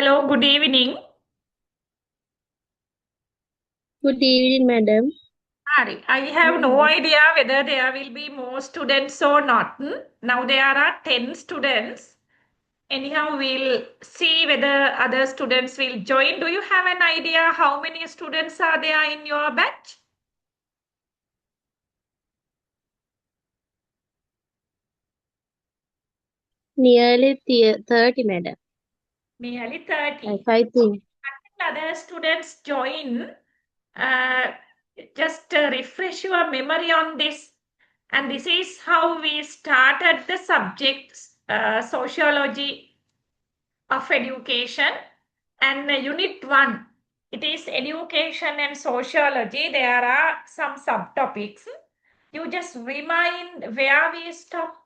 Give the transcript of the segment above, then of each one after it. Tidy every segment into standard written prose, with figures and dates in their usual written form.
Hello, good evening. Good evening, madam. Hari, I have no idea whether there will be more students or not. Now there are 10 students. Anyhow, we'll see whether other students will join. Do you have an idea how many students are there in your batch? Nearly 30, madam. Nearly 30. I think. Until other students join, uh, just refresh your memory on this. And this is how we started the subjects, sociology of education. And unit 1, it is education and sociology. There are some subtopics. You just remind where we stop.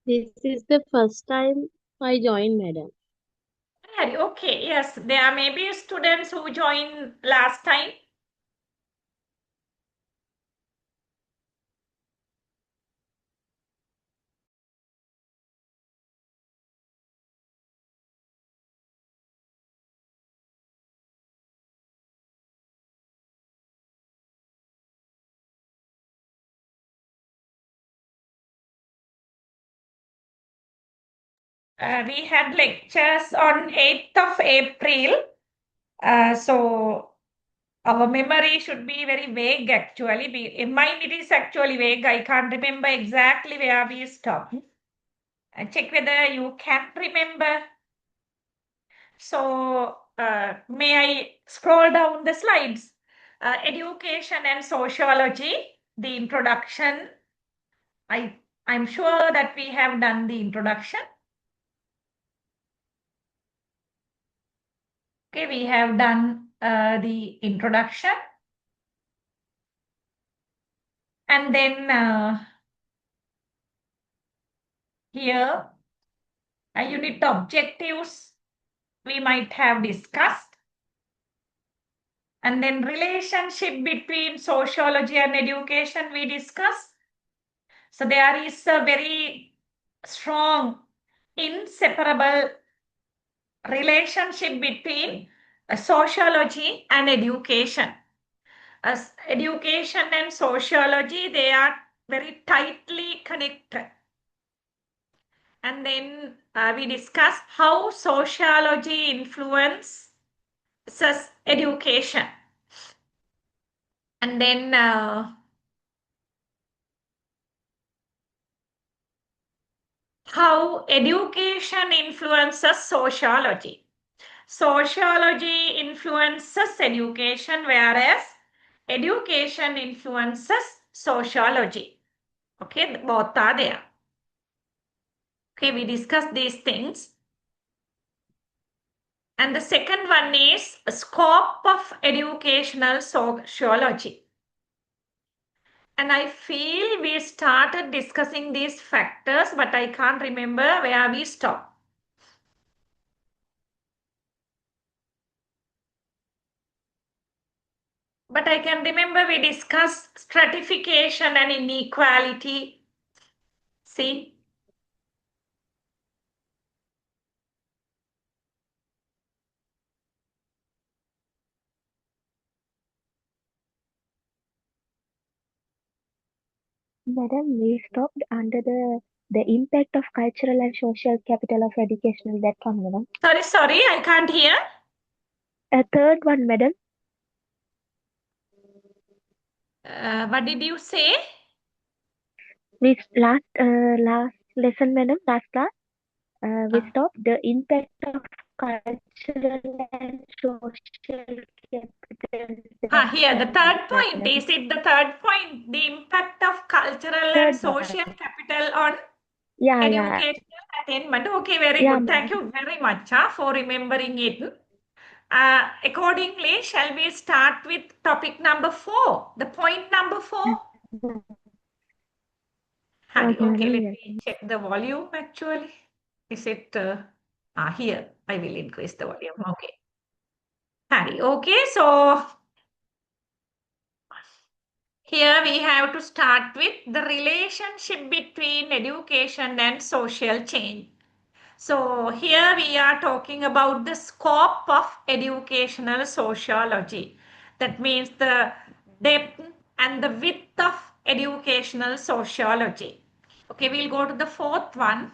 This is the first time I joined, madam. Okay, yes, there may be students who joined last time. We had lectures on 8th of April. So our memory should be very vague actually. In mine it is actually vague. I can't remember exactly where we stopped. Check whether you can remember. So may I scroll down the slides? Education and sociology, the introduction. I'm sure that we have done the introduction. Okay, we have done the introduction. And then here, unit objectives we might have discussed. And then relationship between sociology and education we discussed. So there is a very strong, inseparable relationship between sociology and education. As education and sociology, they are very tightly connected. And then we discussed how sociology influences education. And then how education influences sociology. Sociology influences education, whereas education influences sociology. Okay, both are there. Okay, we discussed these things. And the second one is scope of educational sociology. And I feel we started discussing these factors, but I can't remember where we stopped. But I can remember we discussed stratification and inequality. See? Madam, we stopped under the impact of cultural and social capital of educational. That one, madam. Sorry, I can't hear. A third one, madam. What did you say? We last lesson, madam. Last class. We Uh, stopped the impact of cultural and social capital. That Here, the one, third point. madam. Is it the third point? The impact of cultural and Third social one. capital on Yeah. educational attainment. Okay, very Yeah, good. Thank madam. you very much for remembering it. Accordingly, shall we start with topic number 4? The point number 4? Hari. Okay, Okay, madam. let Yes. me check the volume actually. Is it here? I will increase the volume. Okay. Hari. Okay, so here we have to start with the relationship between education and social change. So here we are talking about the scope of educational sociology. That means the depth and the width of educational sociology. Okay, we'll go to the fourth one.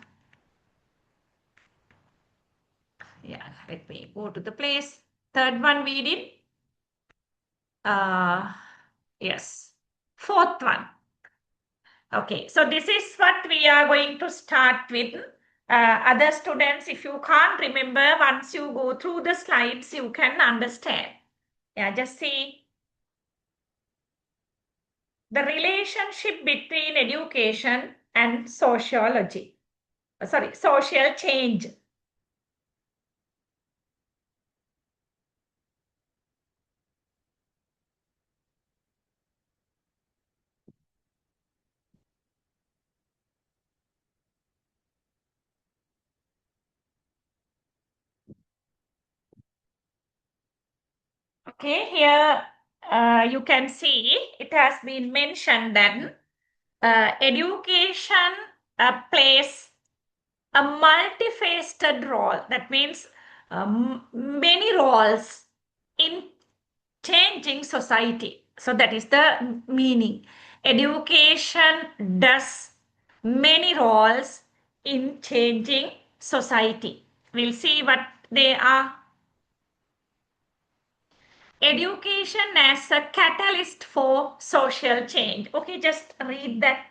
Yeah, let me go to the place. Third one we did. Uh, yes. Fourth one. Okay, so this is what we are going to start with. Other students, if you can't remember, once you go through the slides, you can understand. Yeah, just see the relationship between education and sociology. Sorry, social change. Okay, here you can see it has been mentioned that education plays a multifaceted role. That means many roles in changing society. So that is the meaning. Education does many roles in changing society. We'll see what they are. Education as a catalyst for social change. Okay, just read that.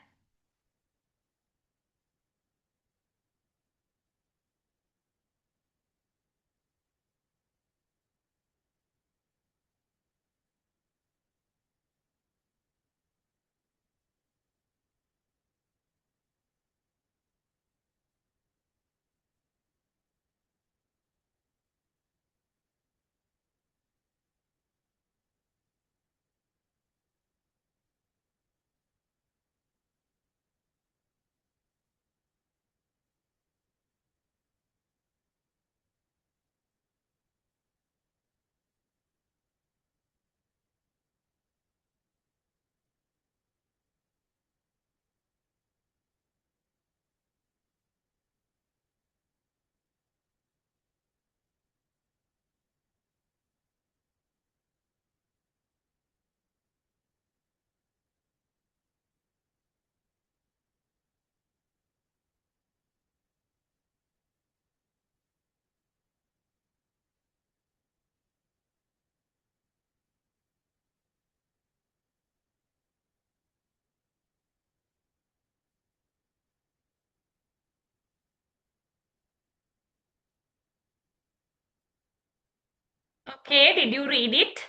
Okay, did you read it?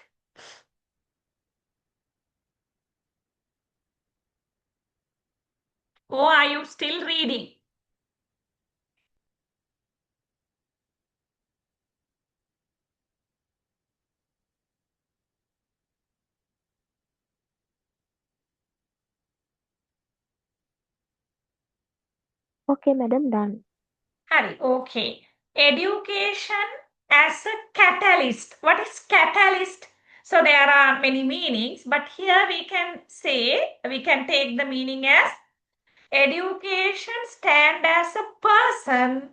Or are you still reading? Okay, madam. Done. Hari, okay. Education as a catalyst. What is catalyst? So there are many meanings, but here we can say, we can take the meaning as education stand as a person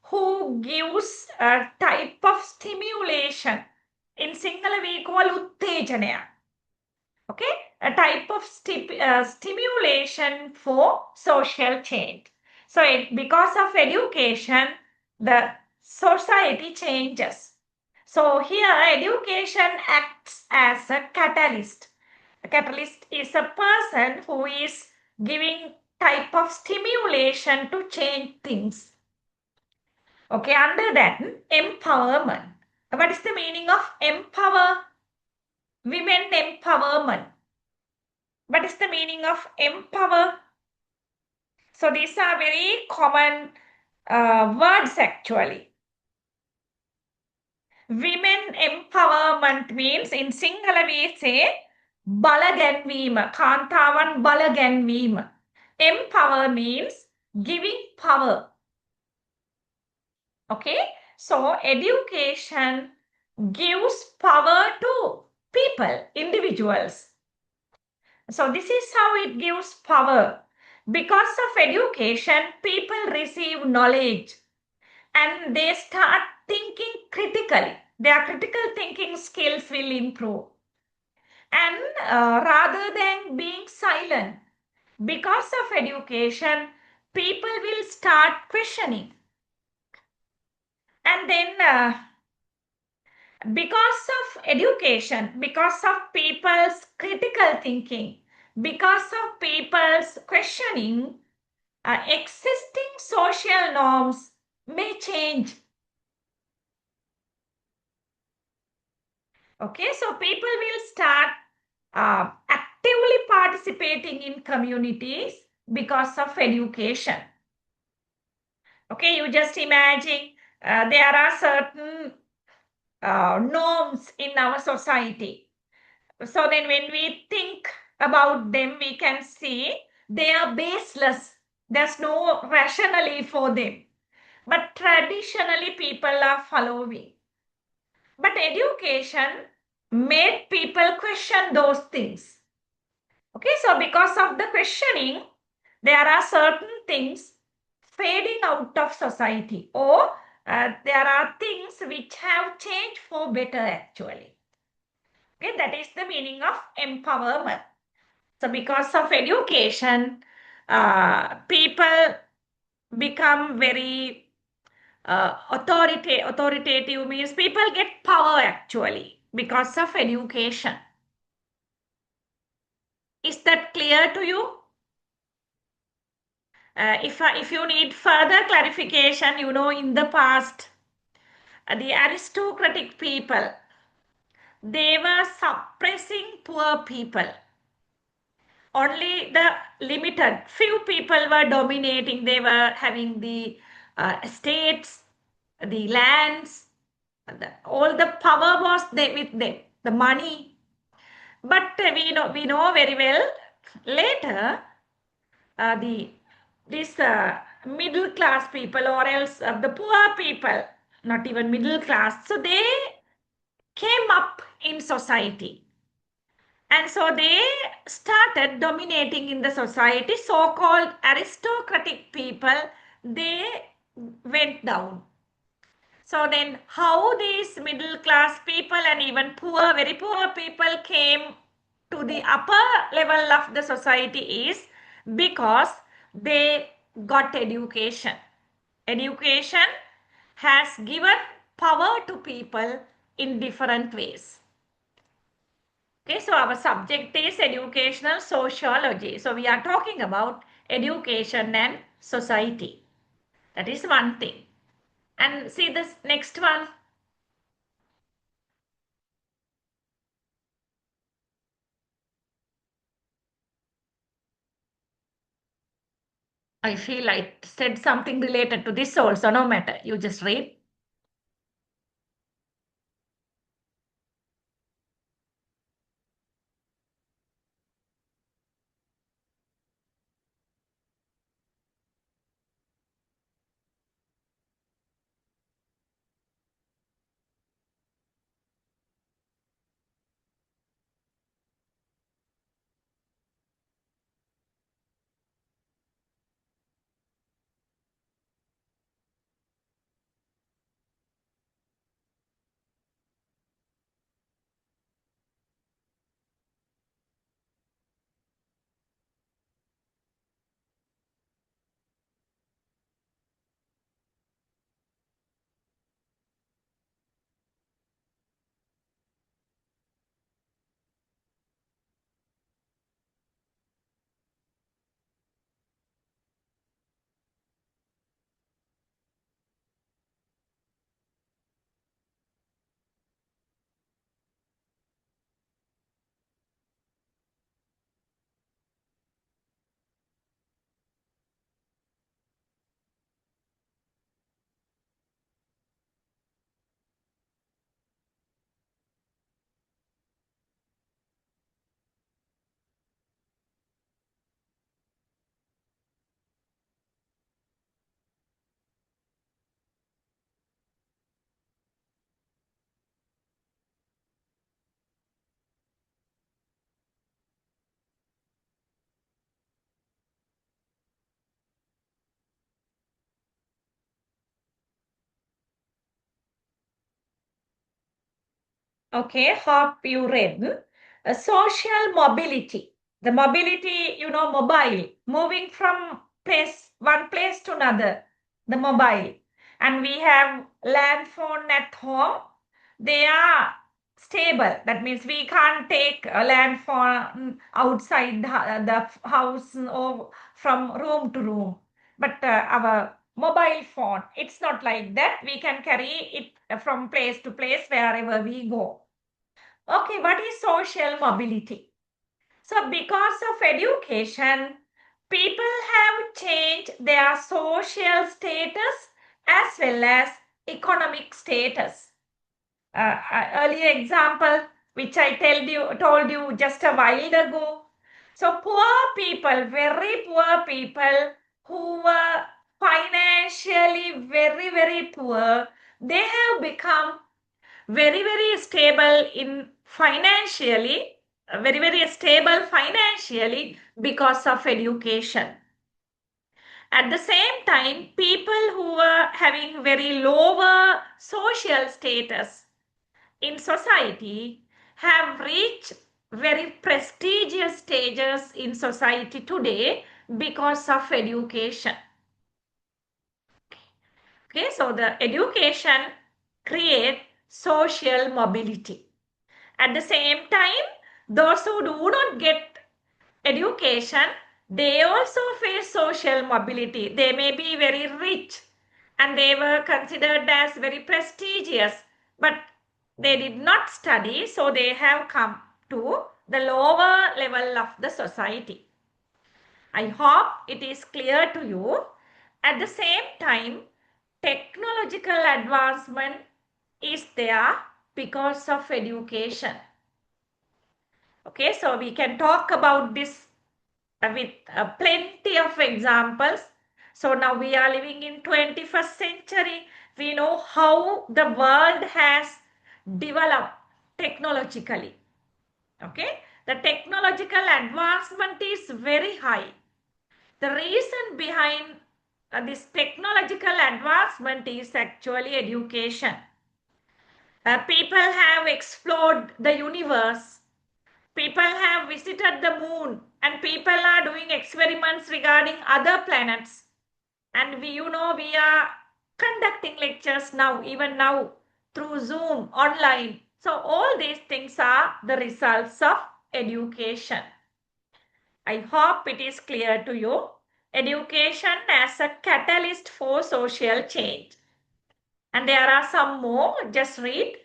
who gives a type of stimulation. In Sinhala we call uttejanaya. Okay, a type of stimulation for social change. So because of education, the society changes. So here education acts as a catalyst. A catalyst is a person who is giving type of stimulation to change things. Okay, under that, empowerment. What is the meaning of empower? Women empowerment. What is the meaning of empower? So these are very common words actually. Women empowerment means in Sinhala we say balaganveema, kantavan balaganveema. Empower means giving power. Okay, so education gives power to people, individuals. So this is how it gives power. Because of education, people receive knowledge and they start thinking critically. Their critical thinking skills will improve. And rather than being silent, because of education, people will start questioning. And then because of education, because of people's critical thinking, because of people's questioning, existing social norms may change. Okay, so people will start actively participating in communities because of education. Okay, you just imagine there are certain norms in our society. So then when we think about them, we can see they are baseless. There's no rationale for them. But traditionally, people are following. But education made people question those things. Okay, so because of the questioning, there are certain things fading out of society, or there are things which have changed for better actually. Okay, that is the meaning of empowerment. So because of education, people become very authoritative means people get power actually because of education. Is that clear to you? If you need further clarification, in the past, the aristocratic people, they were suppressing poor people. Only the limited few people were dominating. They were having the estates, the lands, all the power was there with them, the money. But we know very well later the this middle class people or else the poor people, not even middle class, so they came up in society, and so they started dominating in the society. So-called aristocratic people, they went down. So then how these middle class people and even poor, very poor people came to the upper level of the society is because they got education. Education has given power to people in different ways. Okay, so our subject is educational sociology. So we are talking about education and society. That is one thing. And see this next one. I feel I said something related to this also. No matter. You just read. Okay, hope you read. Social mobility. The mobility, mobile, moving from one place to another, the mobile. And we have land phone at home. They are stable. That means we can't take a land phone outside the house or from room to room. But our mobile phone, it's not like that. We can carry it from place to place wherever we go. Okay, what is social mobility? So, because of education, people have changed their social status as well as economic status. Earlier example, which I told you just a while ago. So, poor people, very poor people who were financially very poor, they have become very stable in financially, very stable financially because of education. At the same time, people who were having very lower social status in society have reached very prestigious stages in society today because of education. Okay, so the education create social mobility. At the same time, those who do not get education, they also face social mobility. They may be very rich and they were considered as very prestigious, but they did not study, so they have come to the lower level of the society. I hope it is clear to you. At the same time, technological advancement is there because of education. Okay, so we can talk about this with plenty of examples. So now we are living in 21st century. We know how the world has developed technologically. Okay, the technological advancement is very high. The reason behind this technological advancement is actually education. People have explored the universe. People have visited the moon and people are doing experiments regarding other planets. And we are conducting lectures now, even now, through Zoom, online. So all these things are the results of education. I hope it is clear to you. Education as a catalyst for social change. And there are some more, just read.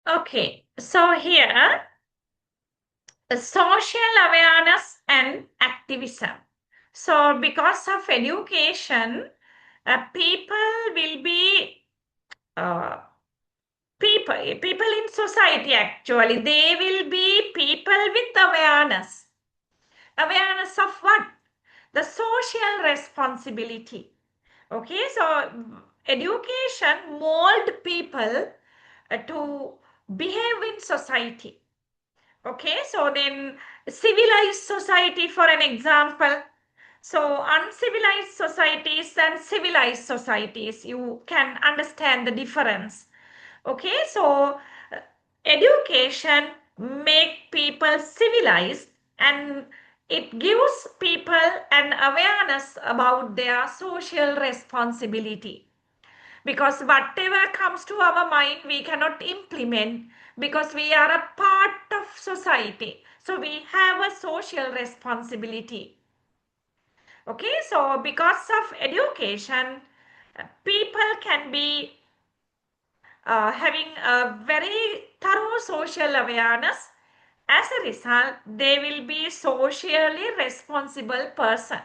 Okay, so here, social awareness and activism. So, because of education, people will be uh, people in society. Actually, they will be people with awareness. Awareness of what? The social responsibility. Okay, so education mold people to behave in society. Okay, so then civilized society, for an example. So uncivilized societies and civilized societies, you can understand the difference. Okay, so education make people civilized, and it gives people an awareness about their social responsibility, because whatever comes to our mind we cannot implement, because we are a part of society, so we have a social responsibility. Okay, so because of education, people can be having a very thorough social awareness. As a result, they will be socially responsible person.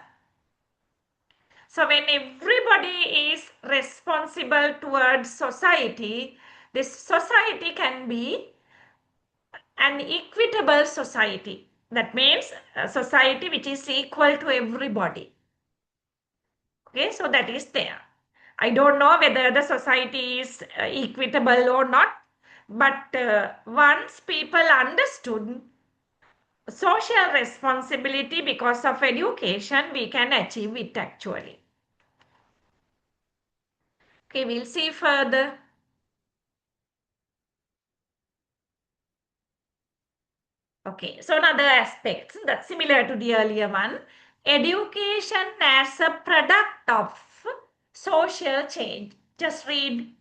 So when everybody is responsible towards society, this society can be an equitable society. That means a society which is equal to everybody. Okay, so that is there. I don't know whether the society is equitable or not, but once people understood social responsibility because of education, we can achieve it actually. Okay, we'll see further. Okay, so another aspect that's similar to the earlier one, education as a product of social change. Just read.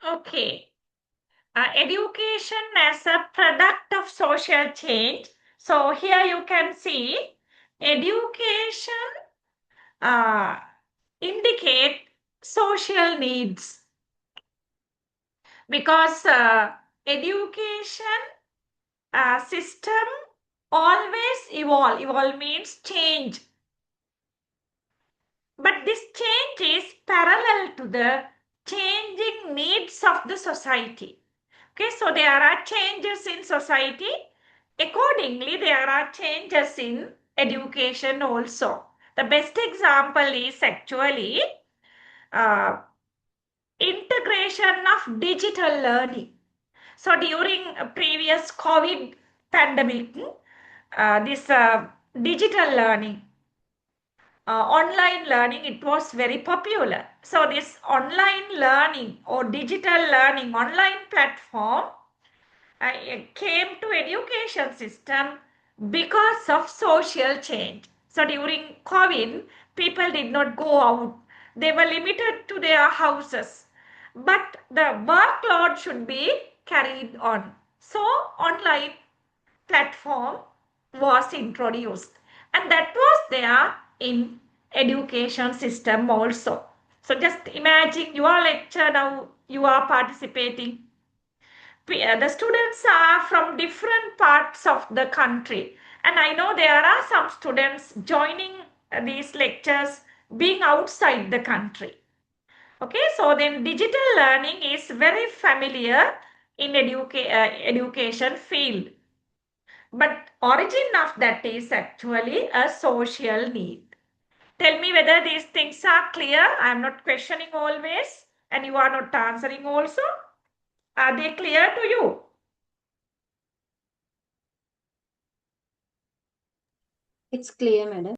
Okay. Education as a product of social change. So here you can see education indicate social needs because education system always evolve. Evolve means change. But this change is parallel to the changing needs of the society. Okay, so there are changes in society. Accordingly, there are changes in education also. The best example is actually uh, integration of digital learning. So during previous COVID pandemic, this digital learning, online learning, it was very popular. So this online learning or digital learning online platform came to education system because of social change. So during COVID, people did not go out. They were limited to their houses. But the workload should be carried on. So online platform was introduced. And that was there in education system also. So just imagine your lecture now you are participating. The students are from different parts of the country, and I know there are some students joining these lectures being outside the country. Okay, so then digital learning is very familiar in education field, but origin of that is actually a social need. Tell me whether these things are clear. I am not questioning always, and you are not answering also. Are they clear to you? It's clear, madam.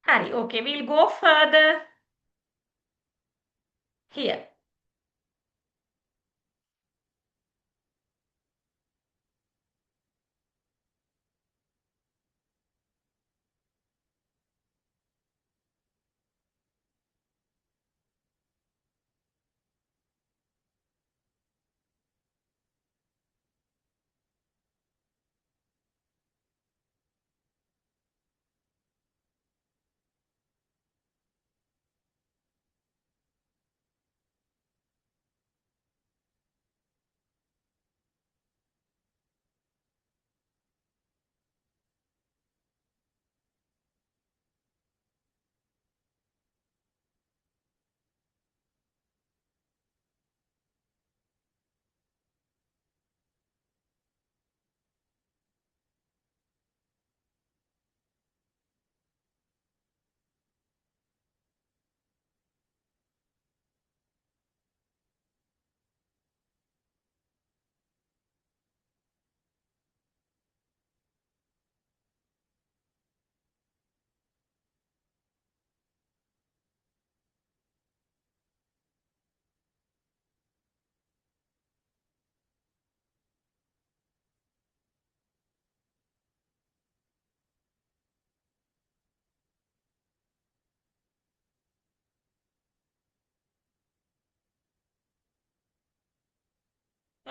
Hari, okay, we'll go further here.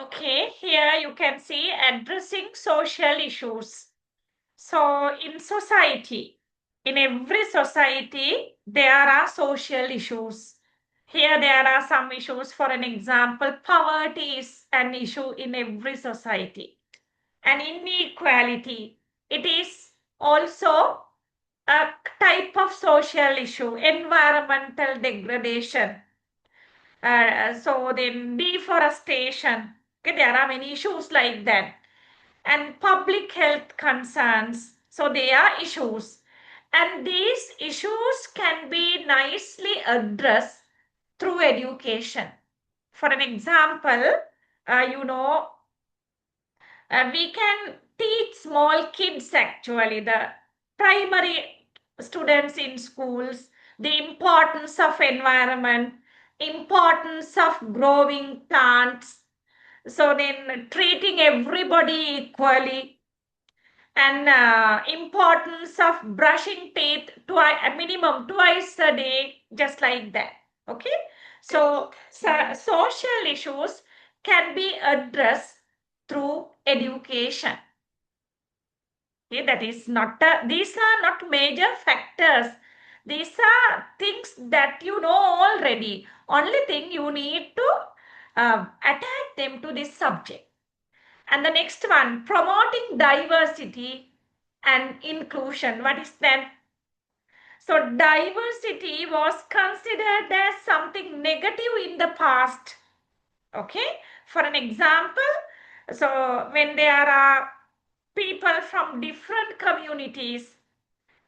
Okay, here you can see addressing social issues. So, in society, in every society, there are social issues. Here, there are some issues. For an example, poverty is an issue in every society, and inequality. It is also a type of social issue, environmental degradation. So then deforestation. Okay, there are many issues like that. And public health concerns. So they are issues. And these issues can be nicely addressed through education. For an example, you know, we can teach small kids actually, the primary students in schools, the importance of environment, importance of growing plants, so then treating everybody equally, and importance of brushing teeth twice, a minimum twice a day, just like that. Okay, So, social issues can be addressed through education. Okay, that is not these are not major factors. These are things that you know already. Only thing you need to attach them to this subject. And the next one, promoting diversity and inclusion. What is that? So diversity was considered as something negative in the past. Okay, for an example, so when there are people from different communities,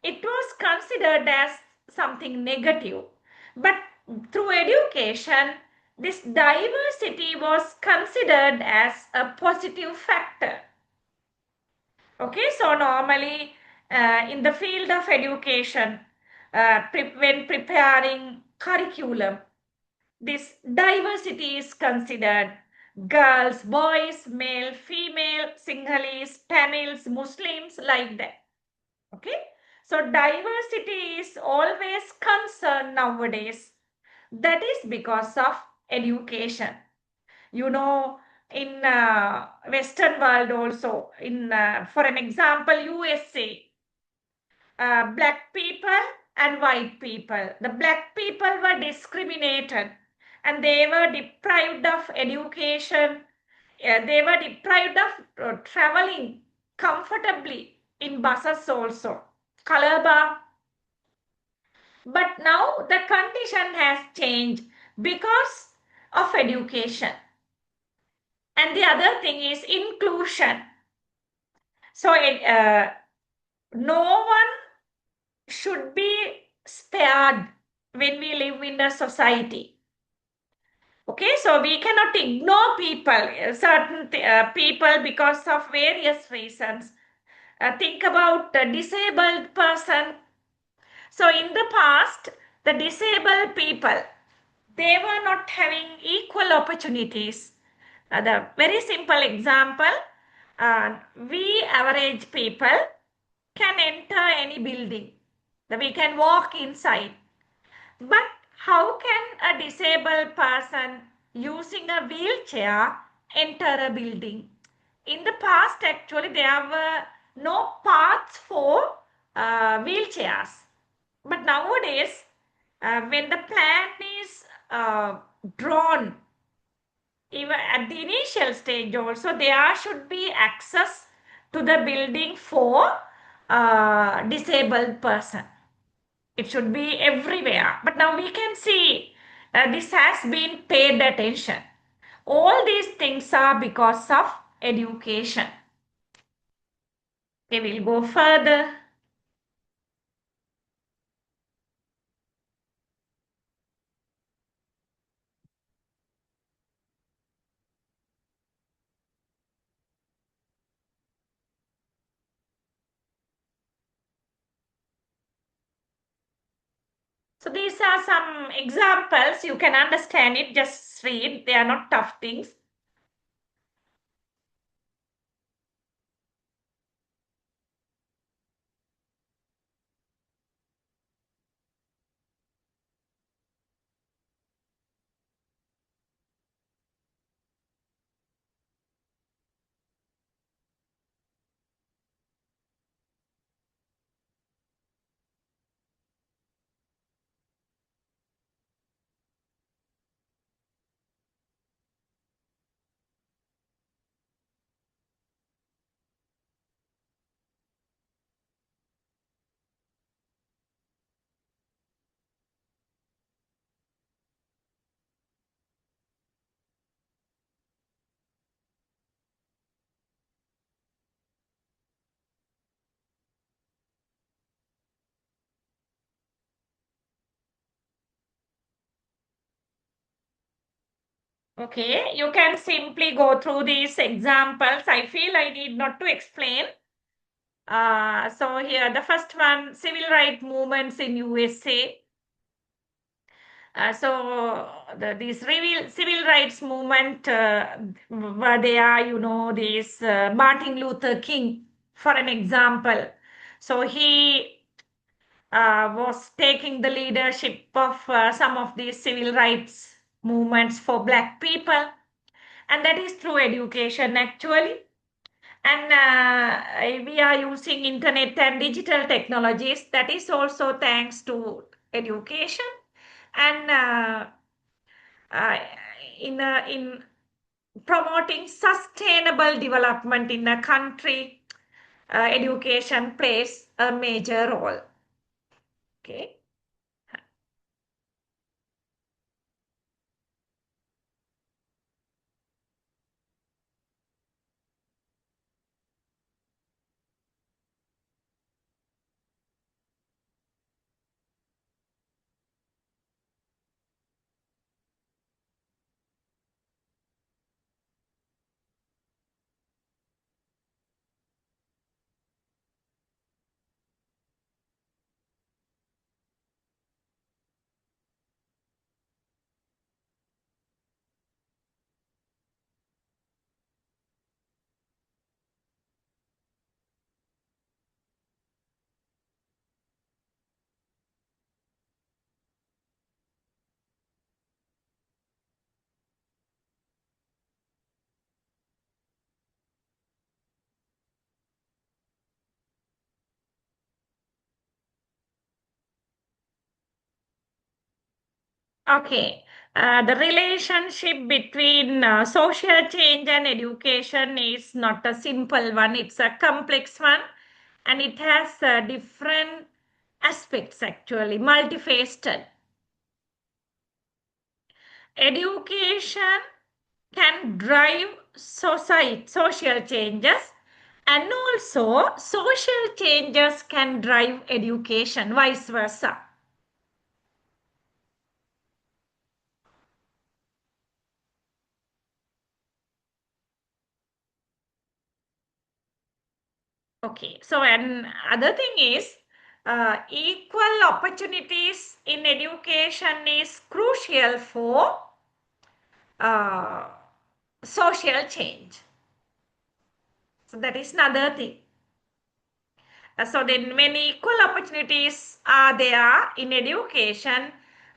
it was considered as something negative. But through education, this diversity was considered as a positive factor. Okay, so normally in the field of education, when preparing curriculum, this diversity is considered girls, boys, male, female, Sinhalese, Tamils, Muslims, like that. Okay, so diversity is always concerned nowadays. That is because of education. You know, in Western world also, in for an example, USA, black people and white people. The black people were discriminated and they were deprived of education. They were deprived of traveling comfortably in buses also. Color. But now the condition has changed because of education. And the other thing is inclusion. So no one should be spared when we live in a society. Okay, so we cannot ignore people, certain people because of various reasons. Think about a disabled person. So in the past, the disabled people, they were not having equal opportunities. The very simple example, we average people can enter any building. We can walk inside. But how can a disabled person using a wheelchair enter a building? In the past, actually, there were no paths for wheelchairs. But nowadays, when the plan is drawn, even at the initial stage also, there should be access to the building for disabled person. It should be everywhere. But now we can see this has been paid attention. All these things are because of education. Okay, we'll go further. So these are some examples. You can understand it. Just read. They are not tough things. Okay, you can simply go through these examples. I feel I need not to explain. So here, the first one, civil rights movements in USA. These civil rights movement were there, you know, this Martin Luther King, for an example. So he was taking the leadership of some of these civil rights movements for Black people, and that is through education actually. And we are using internet and digital technologies. That is also thanks to education. And uh, in promoting sustainable development in a country, education plays a major role. Okay. Okay. The relationship between social change and education is not a simple one, it's a complex one, and it has different aspects actually, multifaceted. Education can drive social changes, and also social changes can drive education, vice versa. Okay, so another thing is equal opportunities in education is crucial for uh, social change. So that is another thing. So then when equal opportunities are there in education,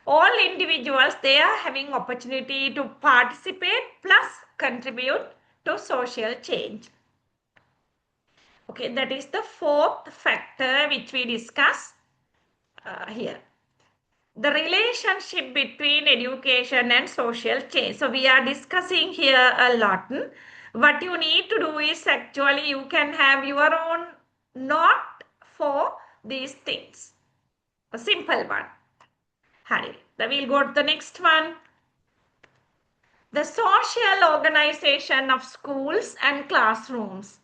all individuals, they are having opportunity to participate plus contribute to social change. Okay, that is the fourth factor which we discuss here. The relationship between education and social change. So we are discussing here a lot. What you need to do is actually you can have your own note for these things. A simple one. Hari. Then we'll go to the next one. The social organization of schools and classrooms.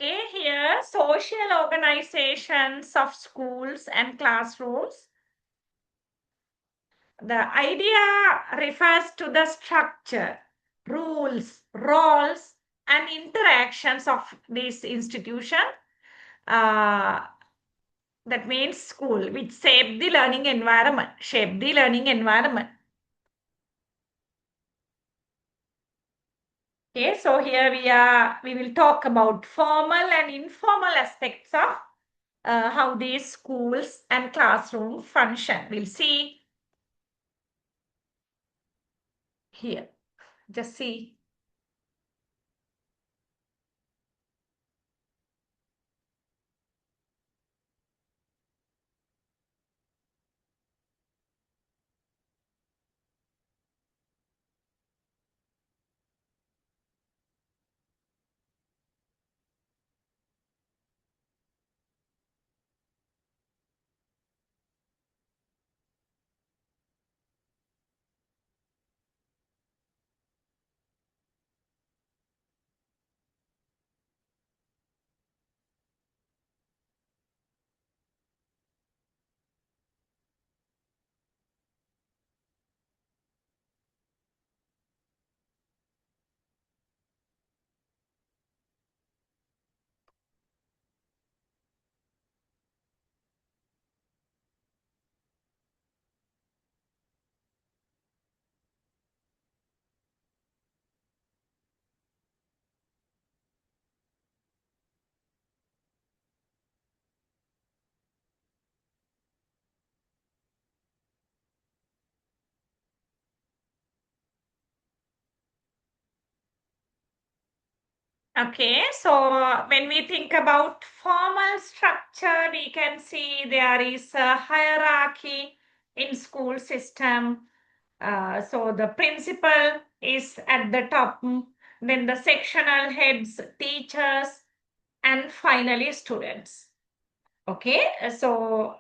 Okay, here social organizations of schools and classrooms. The idea refers to the structure, rules, roles, and interactions of this institution. Uh, that means school, which shape the learning environment. Shape the learning environment. Okay, so here we will talk about formal and informal aspects of how these schools and classroom function. We'll see here. Just see. Okay, so when we think about formal structure, we can see there is a hierarchy in school system. So the principal is at the top, then the sectional heads, teachers, and finally students. Okay, so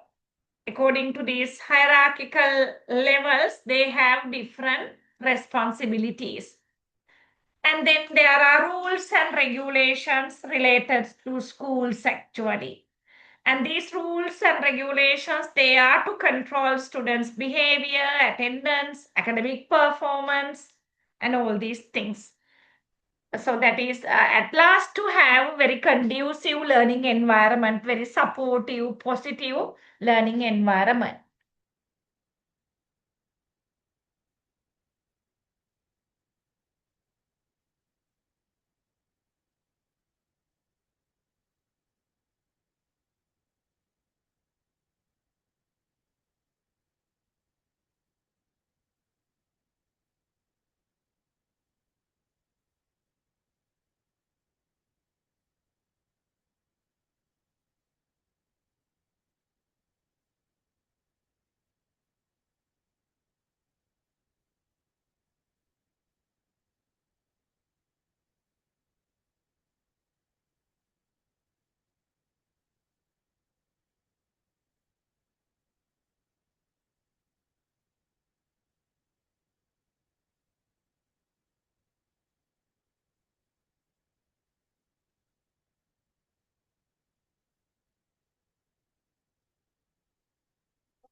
according to these hierarchical levels, they have different responsibilities. And then there are rules and regulations related to schools actually. And these rules and regulations, they are to control students' behavior, attendance, academic performance, and all these things. So that is at last to have very conducive learning environment, very supportive, positive learning environment.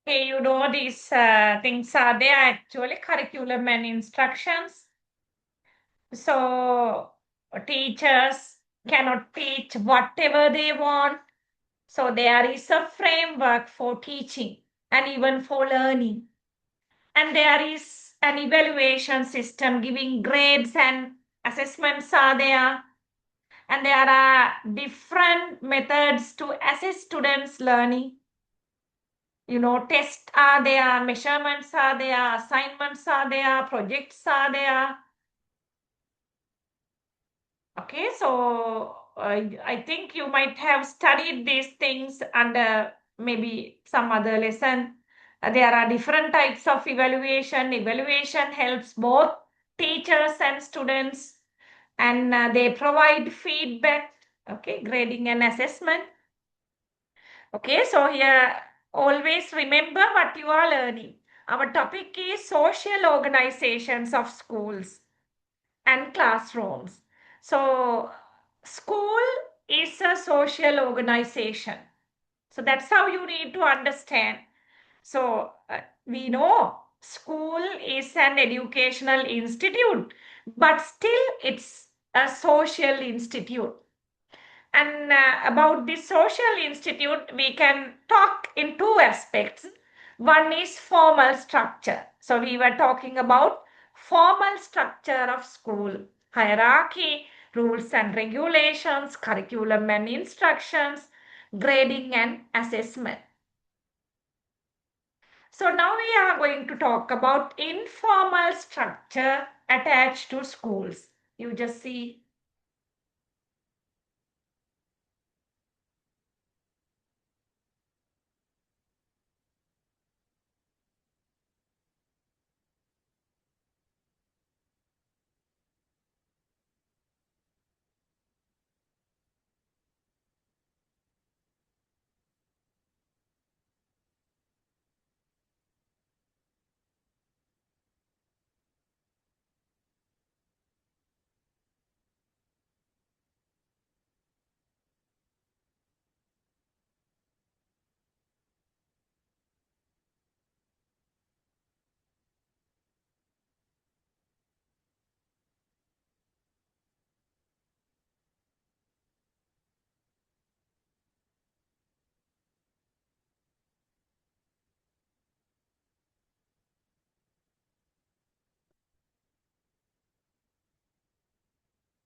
Okay, you know these things are there actually, curriculum and instructions. So teachers cannot teach whatever they want. So there is a framework for teaching and even for learning. And there is an evaluation system giving grades and assessments are there. And there are different methods to assess students' learning. You know, tests are there, measurements are there, assignments are there, projects are there. Okay, so I think you might have studied these things under maybe some other lesson. There are different types of evaluation. Evaluation helps both teachers and students, and they provide feedback, okay, grading and assessment. Okay, so here always remember what you are learning. Our topic is social organizations of schools and classrooms. So, school is a social organization. So that's how you need to understand. So we know school is an educational institute, but still it's a social institute. And about this social institute, we can talk in two aspects. One is formal structure. So we were talking about formal structure of school, hierarchy, rules and regulations, curriculum and instructions, grading and assessment. So now we are going to talk about informal structure attached to schools. You just see.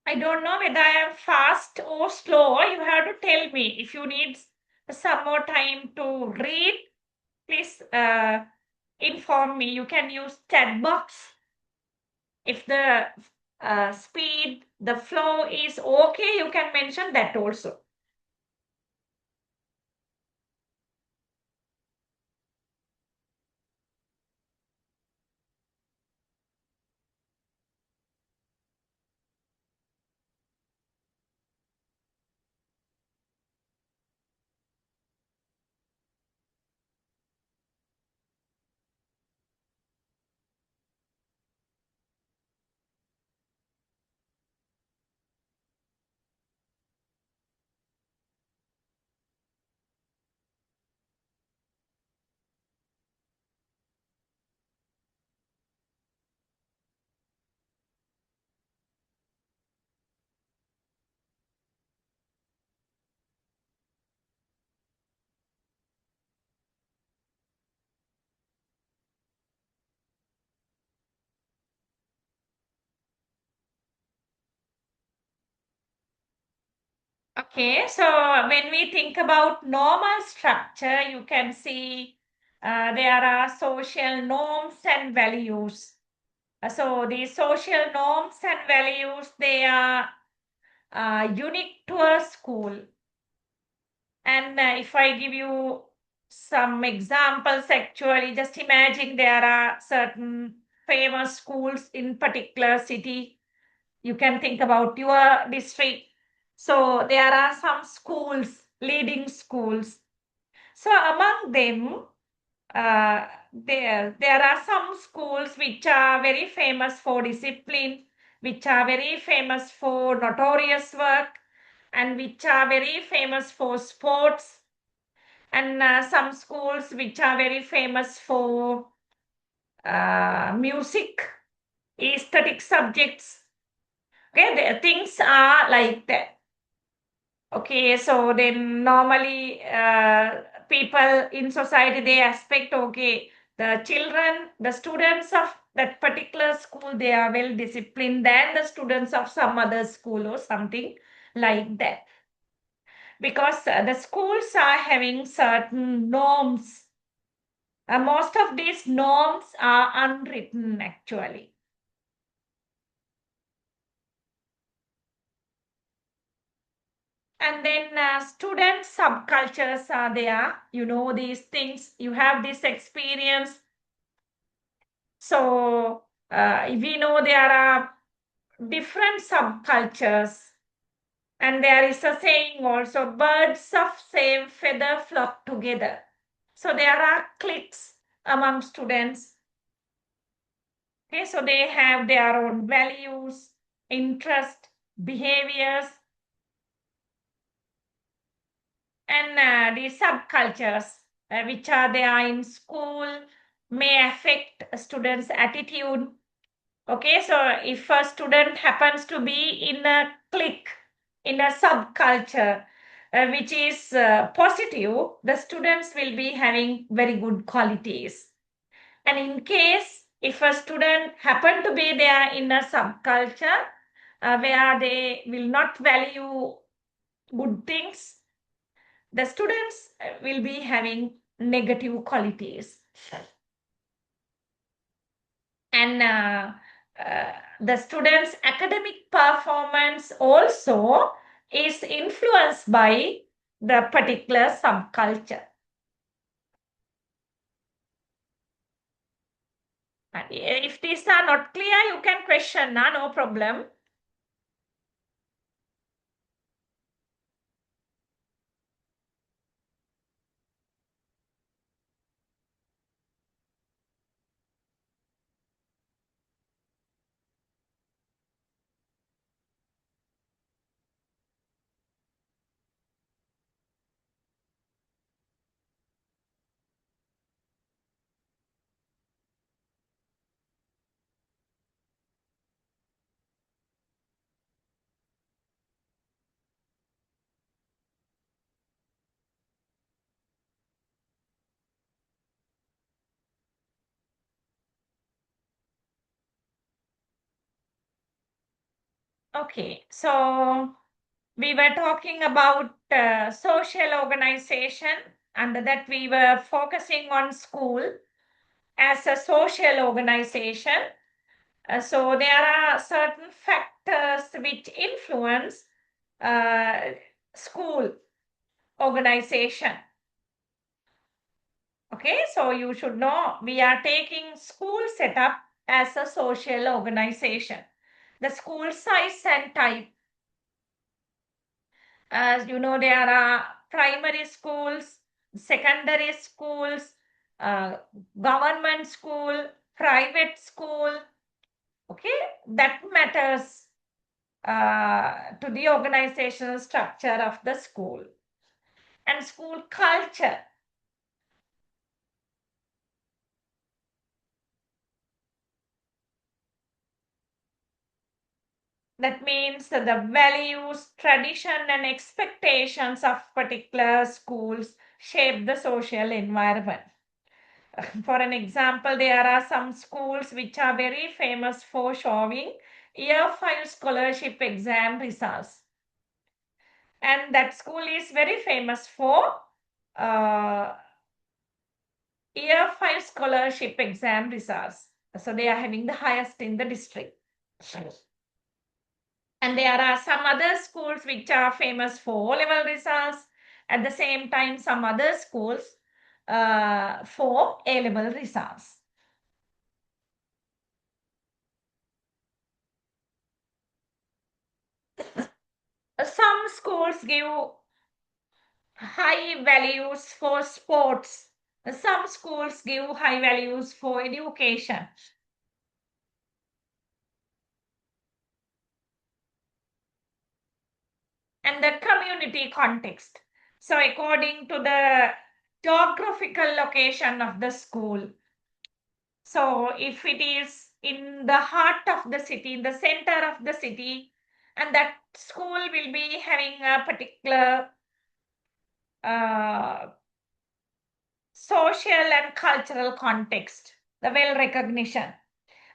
I don't know whether I am fast or slow. You have to tell me. If you need some more time to read, please inform me. You can use chat box. If the speed, the flow is okay, you can mention that also. Okay, so when we think about normal structure, you can see there are social norms and values. So these social norms and values, they are unique to a school. And if I give you some examples, actually, just imagine there are certain famous schools in particular city. You can think about your district. So there are some schools, leading schools. So among them, there are some schools which are very famous for discipline, which are very famous for notorious work, and which are very famous for sports, and some schools which are very famous for music, aesthetic subjects. Okay, the things are like that. Okay, so then normally people in society, they expect, okay, the children, the students of that particular school, they are well disciplined than the students of some other school or something like that. Because the schools are having certain norms. Most of these norms are unwritten actually. And then student subcultures are there. You know these things, you have this experience. So we know there are different subcultures. And there is a saying also, birds of same feather flock together. So there are cliques among students. Okay, so they have their own values, interest, behaviors. And the subcultures which are there in school may affect a student's attitude. Okay, so if a student happens to be in a clique, in a subculture, which is positive, the students will be having very good qualities. And in case if a student happen to be there in a subculture where they will not value good things, the students will be having negative qualities. And the students' academic performance also is influenced by the particular subculture. And if these are not clear, you can question, no problem. Okay, so we were talking about social organization, and that we were focusing on school as a social organization. So there are certain factors which influence school organization. Okay, so you should know we are taking school setup as a social organization. The school size and type. As you know, there are primary schools, secondary schools, government school, private school. Okay, that matters to the organizational structure of the school. And school culture. That means that the values, tradition, and expectations of particular schools shape the social environment. For an example, there are some schools which are very famous for showing Year 5 scholarship exam results. And that school is very famous for Year 5 scholarship exam results. So they are having the highest in the district. And there are some other schools which are famous for O-level results. At the same time, some other schools for A-level results. Some schools give high values for sports. Some schools give high values for education. And the community context. So according to the geographical location of the school. So if it is in the heart of the city, in the center of the city, and that school will be having a particular social and cultural context, the well recognition.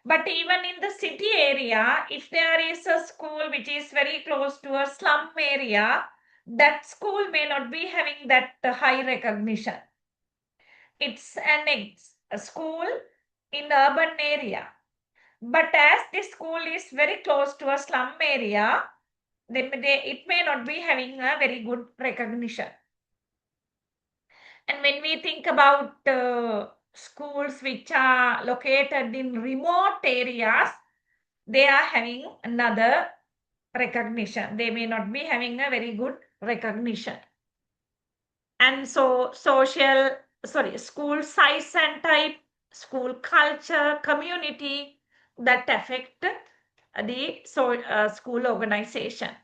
But even in the city area, if there is a school which is very close to a slum area, that school may not be having that high recognition. It's a school in the urban area. But as this school is very close to a slum area, it may not be having a very good recognition. And when we think about schools which are located in remote areas, they are having another recognition. They may not be having a very good recognition. And so school size and type, school culture, community, that affect the school organization.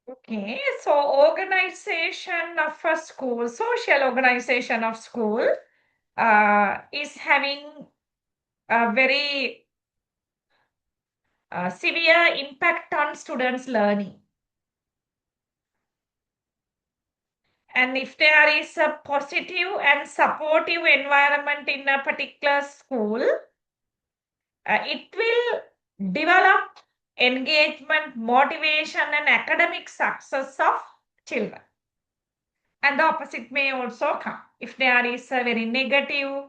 Okay, so organization of a school, social organization of school is having a very severe impact on students' learning. And if there is a positive and supportive environment in a particular school, it will develop engagement, motivation, and academic success of children. And the opposite may also come. If there is a very negative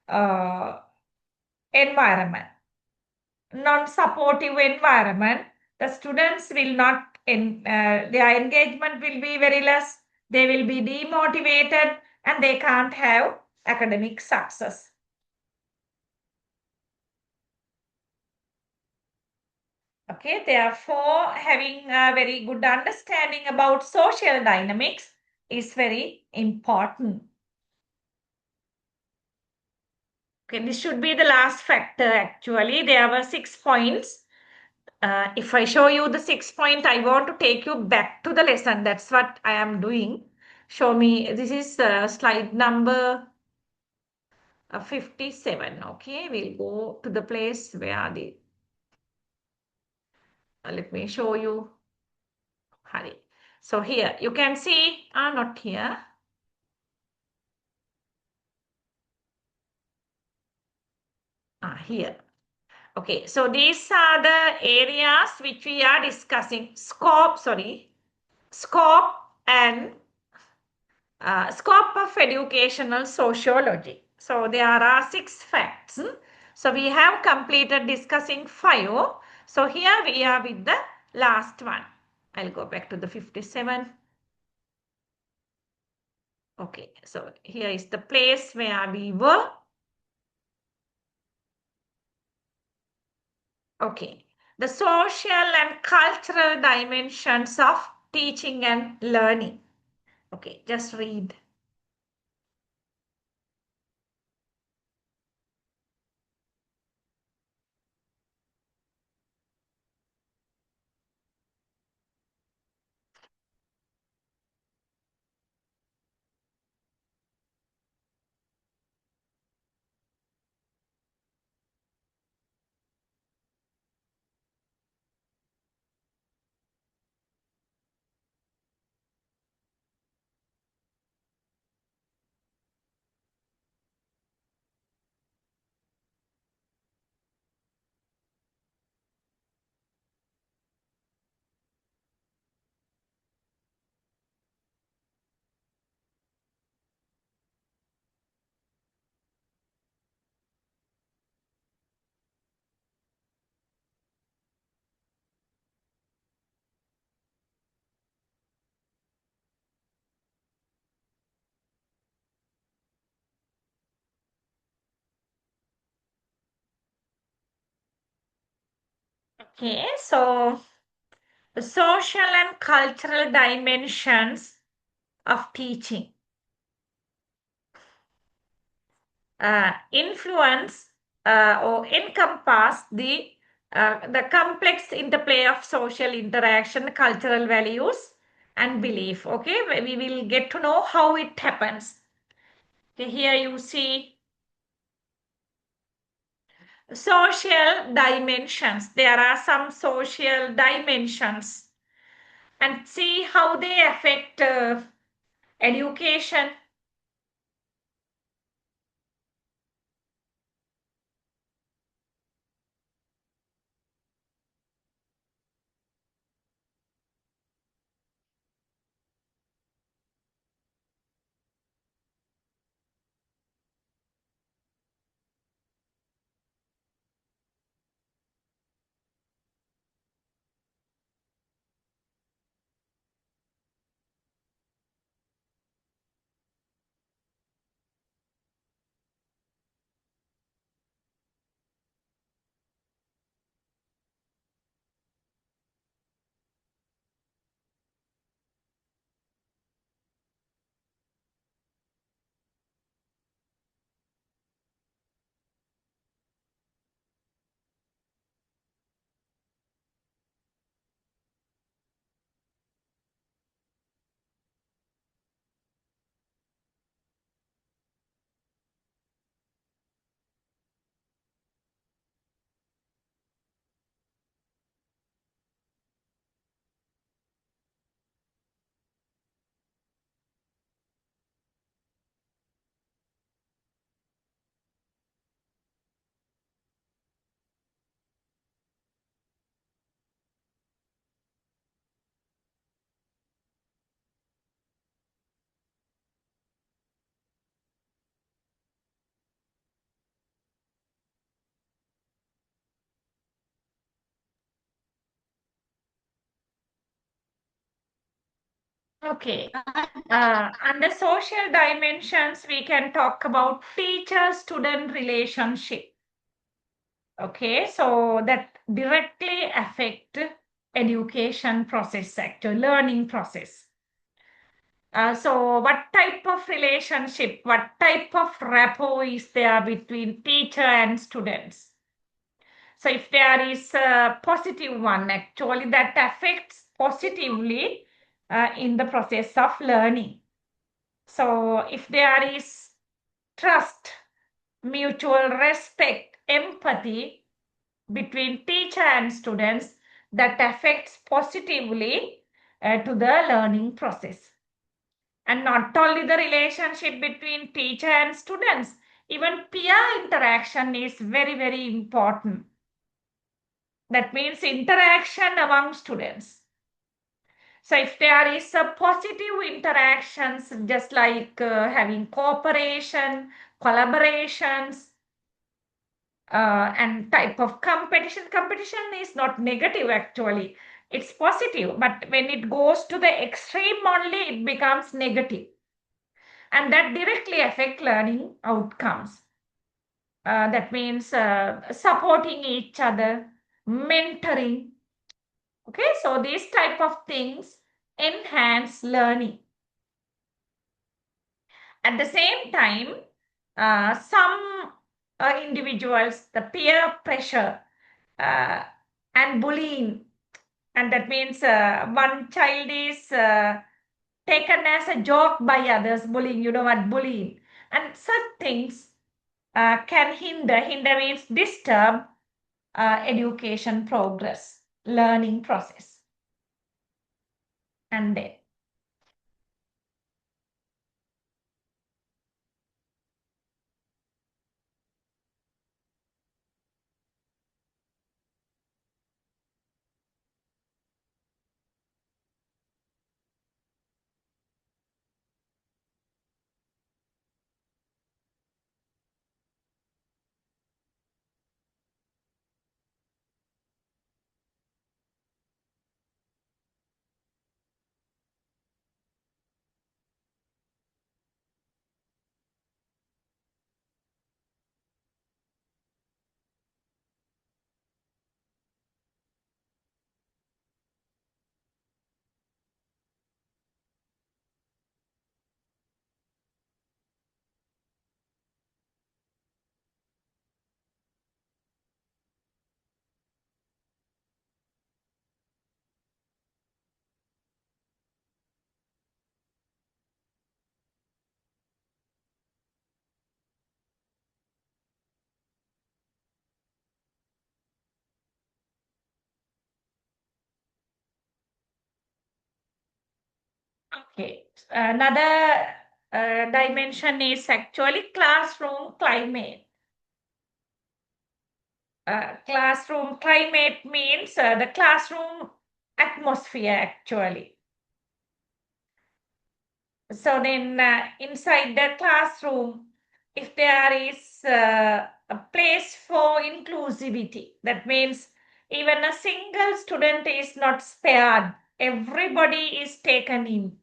uh, environment, non-supportive environment, the students will not, their engagement will be very less, they will be demotivated, and they can't have academic success. Okay, therefore, having a very good understanding about social dynamics is very important. Okay, this should be the last factor actually. There were 6 points. If I show you the 6 point, I want to take you back to the lesson. That's what I am doing. Show me, this is slide number 57. Okay, we'll go to the place where the, let me show you. Hurry. So here, you can see, not here. Here. Okay, so these are the areas which we are discussing. Scope and scope of educational sociology. So there are 6 facts. So we have completed discussing 5. So here we are with the last one. I'll go back to the 57. Okay, so here is the place where we were. Okay, the social and cultural dimensions of teaching and learning. Okay, just read. Okay, so the social and cultural dimensions of teaching influence or encompass the complex interplay of social interaction, cultural values, and belief. Okay, we will get to know how it happens. Okay, here you see social dimensions. There are some social dimensions, and see how they affect education. Okay. Under social dimensions, we can talk about teacher-student relationship. Okay, so that directly affect education process sector, learning process. So what type of relationship, what type of rapport is there between teacher and students? So if there is a positive one, actually that affects positively in the process of learning. So if there is trust, mutual respect, empathy between teacher and students, that affects positively to the learning process. And not only the relationship between teacher and students, even peer interaction is very, very important. That means interaction among students. So if there is a positive interactions, just like having cooperation, collaborations, and type of competition. Competition is not negative actually. It's positive, but when it goes to the extreme only, it becomes negative. And that directly affect learning outcomes. That means supporting each other, mentoring. Okay, so these type of things enhance learning. At the same time, some individuals, the peer pressure uh, and bullying, and that means one child is taken as a joke by others, bullying, you know what, bullying. And such things can hinder means disturb education progress, learning process. And then, okay, another dimension is actually classroom climate. Classroom climate means the classroom atmosphere actually. So then inside the classroom, if there is a place for inclusivity, that means even a single student is not spared, everybody is taken in.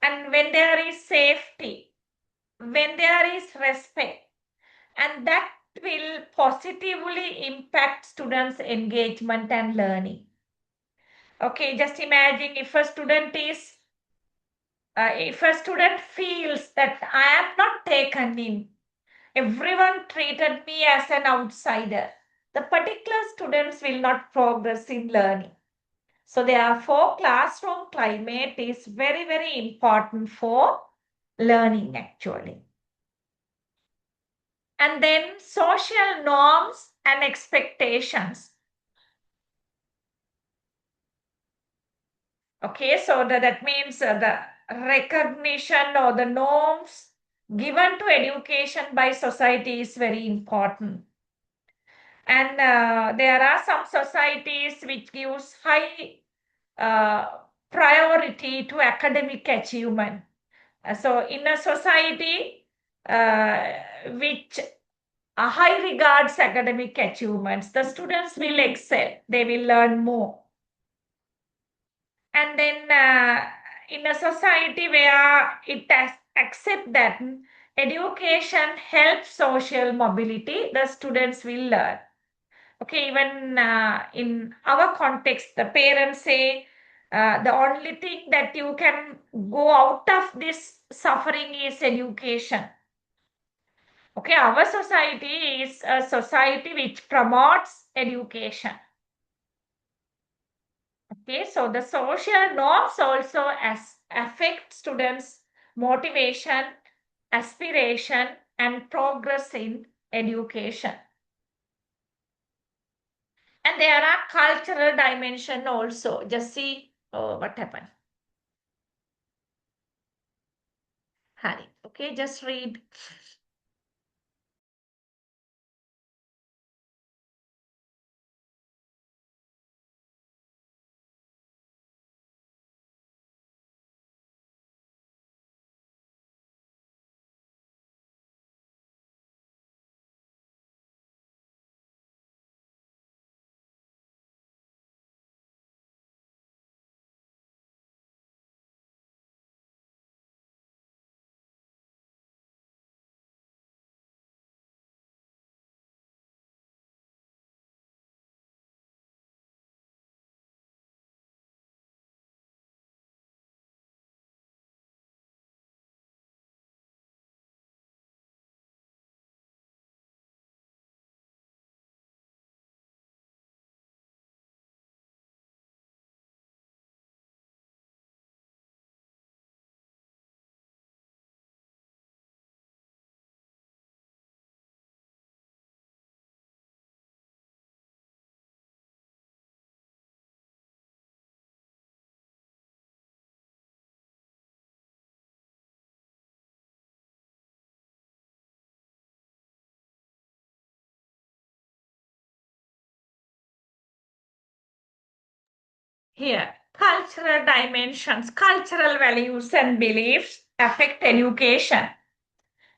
And when there is safety, when there is respect, and that will positively impact students' engagement and learning. Okay, just imagine if a student feels that I am not taken in, everyone treated me as an outsider, the particular students will not progress in learning. So therefore, classroom climate is very, very important for learning actually. And then social norms and expectations. Okay, so that means the recognition or the norms given to education by society is very important. And there are some societies which gives high priority to academic achievement. So in a society which high regards academic achievements, the students will excel, they will learn more. And then in a society where it accept that education helps social mobility, the students will learn. Okay, even in our context, the parents say the only thing that you can go out of this suffering is education. Okay, our society is a society which promotes education. Okay, so the social norms also affect students' motivation, aspiration, and progress in education. And there are cultural dimension also. Just see what happened. Hari. Okay, just read. Here, cultural dimensions, cultural values and beliefs affect education.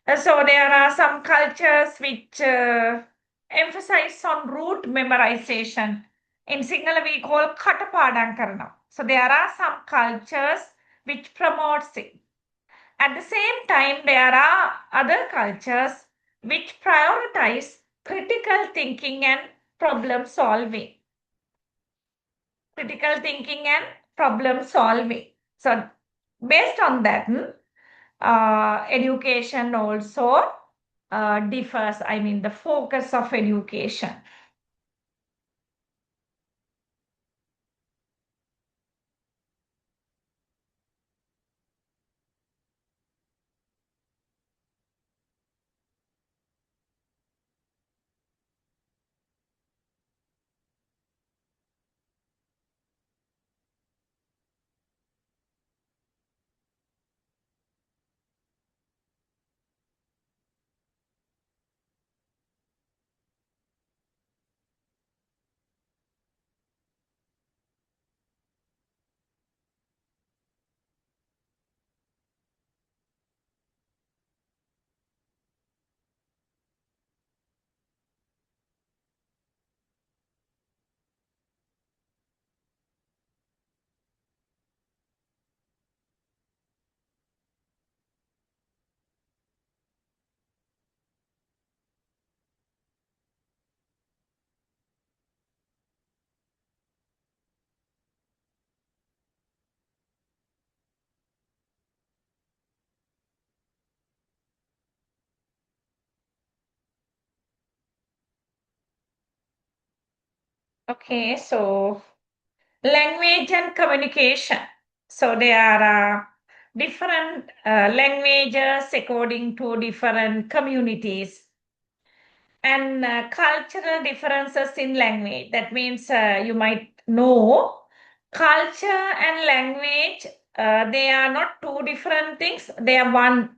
So there are some cultures which emphasize on rote memorization. In Sinhala, we call katapadam karanam. So there are some cultures which promotes it. At the same time, there are other cultures which prioritize critical thinking and problem solving. Critical thinking and problem solving. So based on that, education also differs. I mean, the focus of education. Okay, so language and communication. So there are different languages according to different communities and cultural differences in language. That means you might know culture and language, they are not two different things, they are one.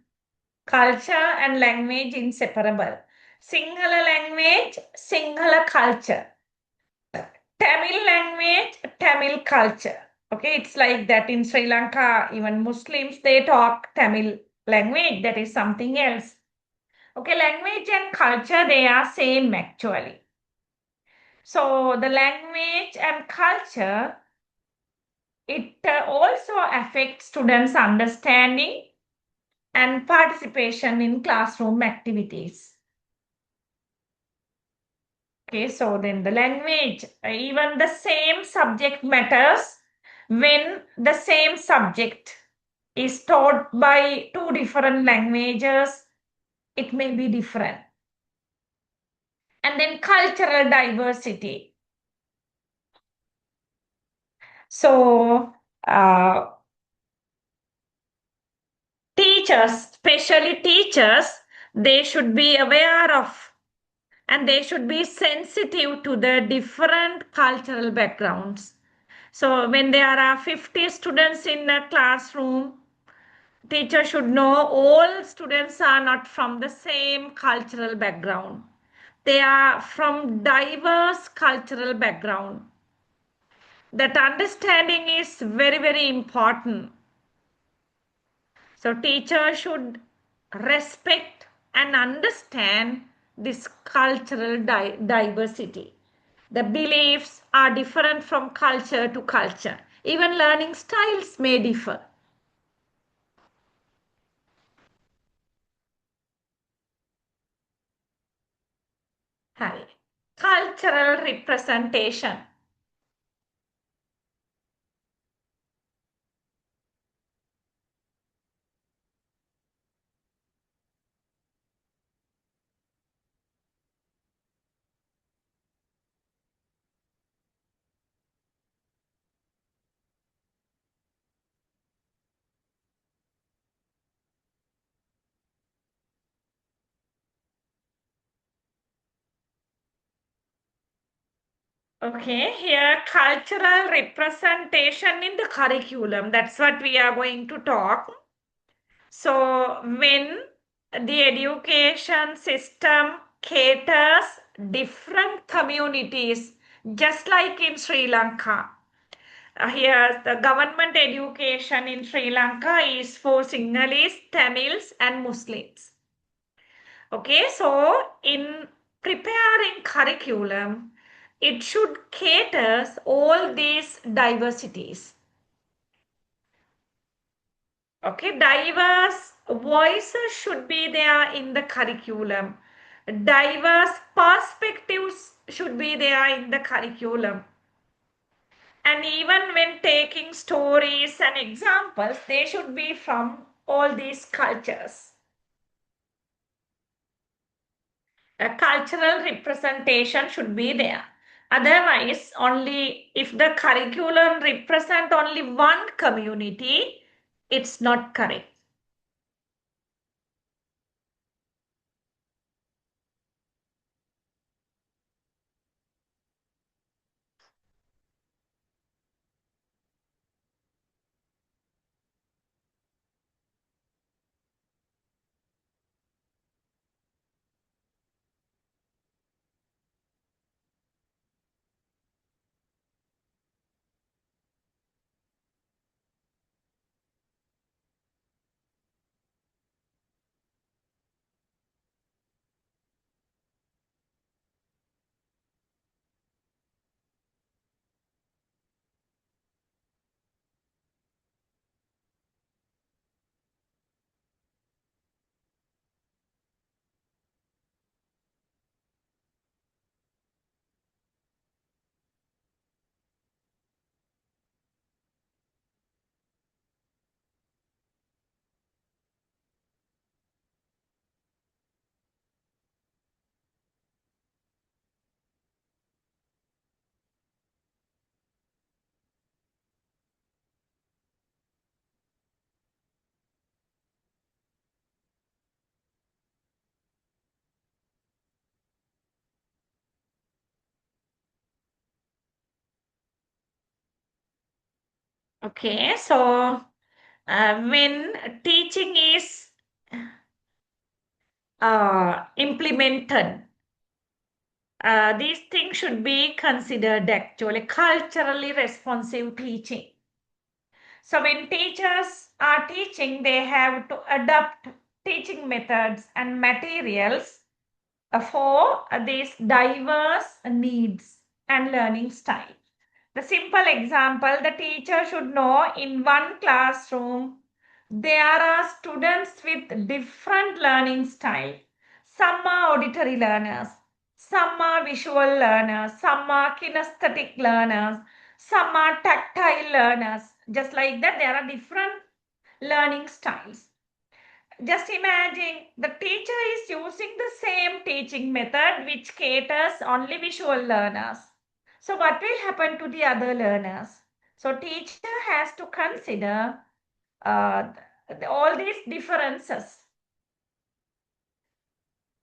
Culture and language inseparable. Sinhala language, Sinhala culture. Tamil language, Tamil culture. Okay, it's like that in Sri Lanka, even Muslims, they talk Tamil language, that is something else. Okay, language and culture, they are same actually. So the language and culture It also affects students' understanding and participation in classroom activities. Okay, so then the language, even the same subject matters when the same subject is taught by two different languages, it may be different. And then cultural diversity. So, teachers, especially teachers, they should be aware of and they should be sensitive to the different cultural backgrounds. So when there are 50 students in a classroom, teacher should know all students are not from the same cultural background. They are from diverse cultural background. That understanding is very, very important. So teacher should respect and understand this cultural diversity. The beliefs are different from culture to culture. Even learning styles may differ. Harry. Cultural representation. Okay, here cultural representation in the curriculum. That's what we are going to talk. So when the education system caters different communities, just like in Sri Lanka. Here, the government education in Sri Lanka is for Sinhalese, Tamils, and Muslims. Okay, so in preparing curriculum, it should cater all these diversities. Okay, diverse voices should be there in the curriculum. Diverse perspectives should be there in the curriculum. And even when taking stories and examples, they should be from all these cultures. A cultural representation should be there. Otherwise, only if the curriculum represent only one community, it's not correct. Okay, so when teaching is implemented, these things should be considered actually culturally responsive teaching. So when teachers are teaching, they have to adapt teaching methods and materials for these diverse needs and learning style. The simple example, the teacher should know in one classroom there are students with different learning style. Some are auditory learners, some are visual learners, some are kinesthetic learners, some are tactile learners. Just like that, there are different learning styles. Just imagine the teacher is using the same teaching method which caters only visual learners. So what will happen to the other learners? So teacher has to consider all these differences.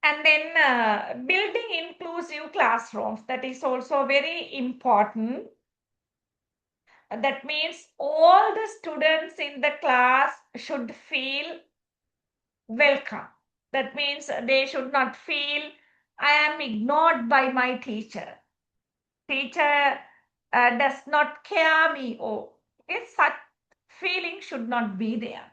And then building inclusive classrooms, that is also very important. That means all the students in the class should feel welcome. That means they should not feel I am ignored by my teacher. Teacher does not care me. Oh, okay, such feeling should not be there.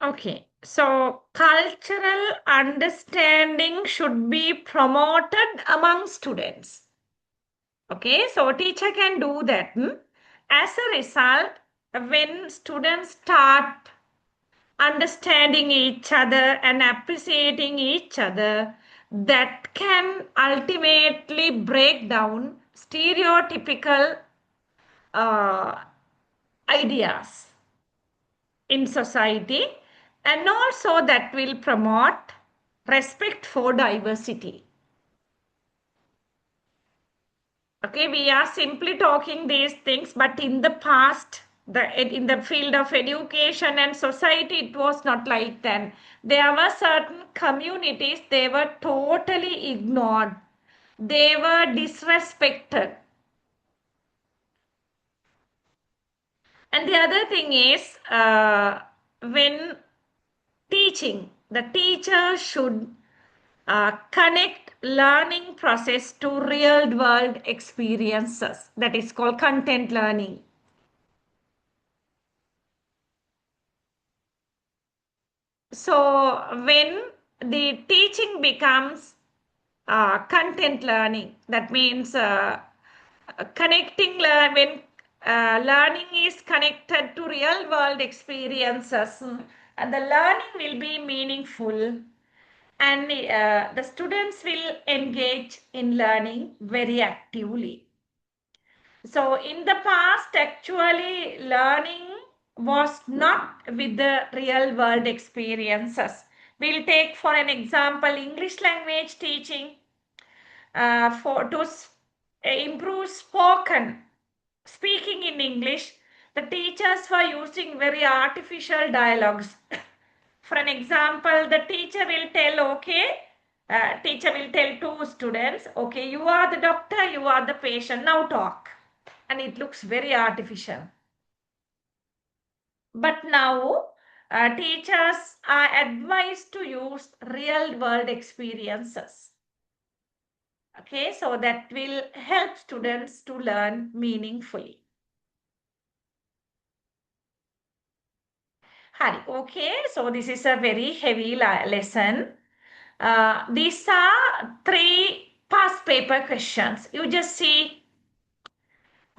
Okay, so cultural understanding should be promoted among students. Okay, so teacher can do that. As a result, when students start understanding each other and appreciating each other, that can ultimately break down stereotypical uh, ideas in society, and also that will promote respect for diversity. Okay, we are simply talking these things, but in the past, in the field of education and society, it was not like that. There were certain communities, they were totally ignored. They were disrespected. And the other thing is, when teaching, the teacher should connect learning process to real world experiences. That is called content learning. So when the teaching becomes content learning, that means when learning is connected to real world experiences, and the learning will be meaningful, and the students will engage in learning very actively. So in the past, actually, learning was not with the real world experiences. We'll take for an example English language teaching to improve speaking in English. The teachers were using very artificial dialogues. For an example, the teacher will tell, teacher will tell two students, okay, you are the doctor, you are the patient, now talk. And it looks very artificial. But now, teachers are advised to use real world experiences. Okay, so that will help students to learn meaningfully. Hari, okay, so this is a very heavy lesson. These are 3 past paper questions. You just see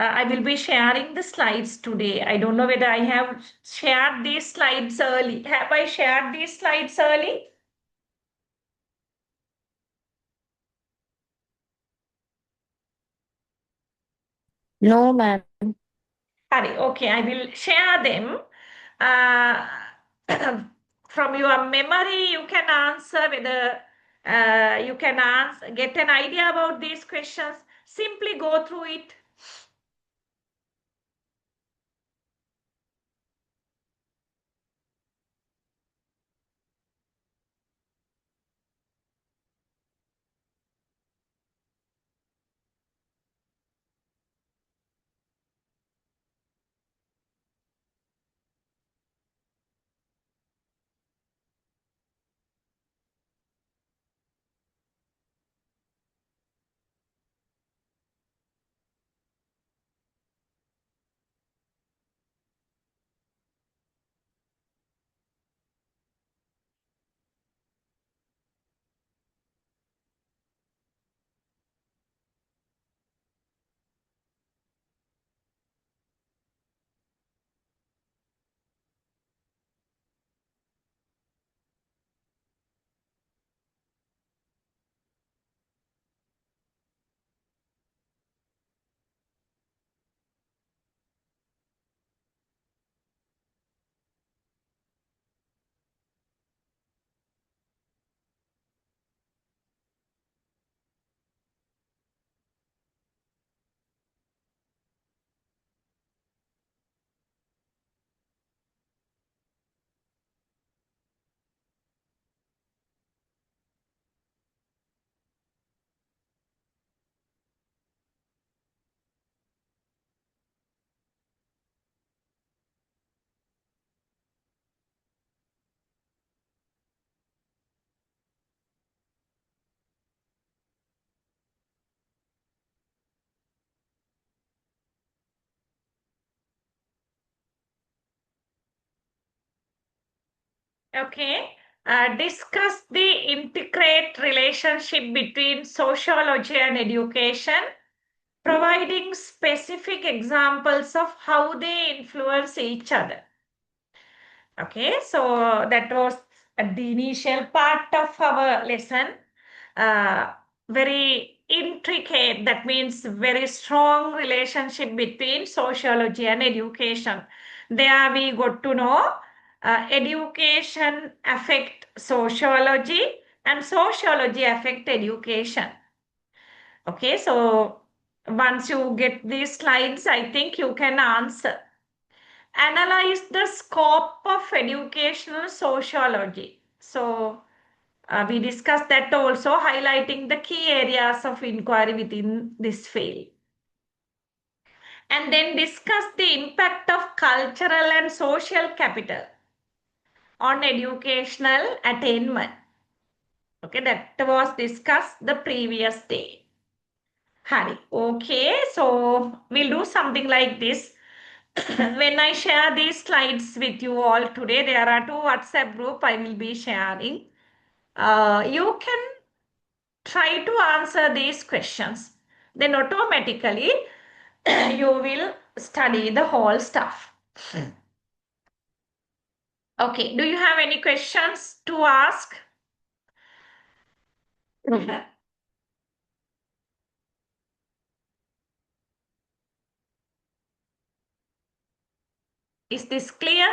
I will be sharing the slides today. I don't know whether I have shared these slides early. Have I shared these slides early? No, ma'am. Sorry, okay, I will share them. Uh, from your memory, you can answer whether you can answer, get an idea about these questions. Simply go through it. Okay. Discuss the integrate relationship between sociology and education, providing specific examples of how they influence each other. Okay, so that was the initial part of our lesson. Very intricate, that means very strong relationship between sociology and education. There we got to know education affect sociology and sociology affect education. Okay, so once you get these slides, I think you can answer. Analyze the scope of educational sociology. So we discussed that also, highlighting the key areas of inquiry within this field. And then discuss the impact of cultural and social capital on educational attainment. Okay, that was discussed the previous day. Hari. Okay, so we'll do something like this. When I share these slides with you all today, there are two WhatsApp group I will be sharing. You can try to answer these questions. Then automatically you will study the whole stuff. Okay, do you have any questions to ask? Is this clear?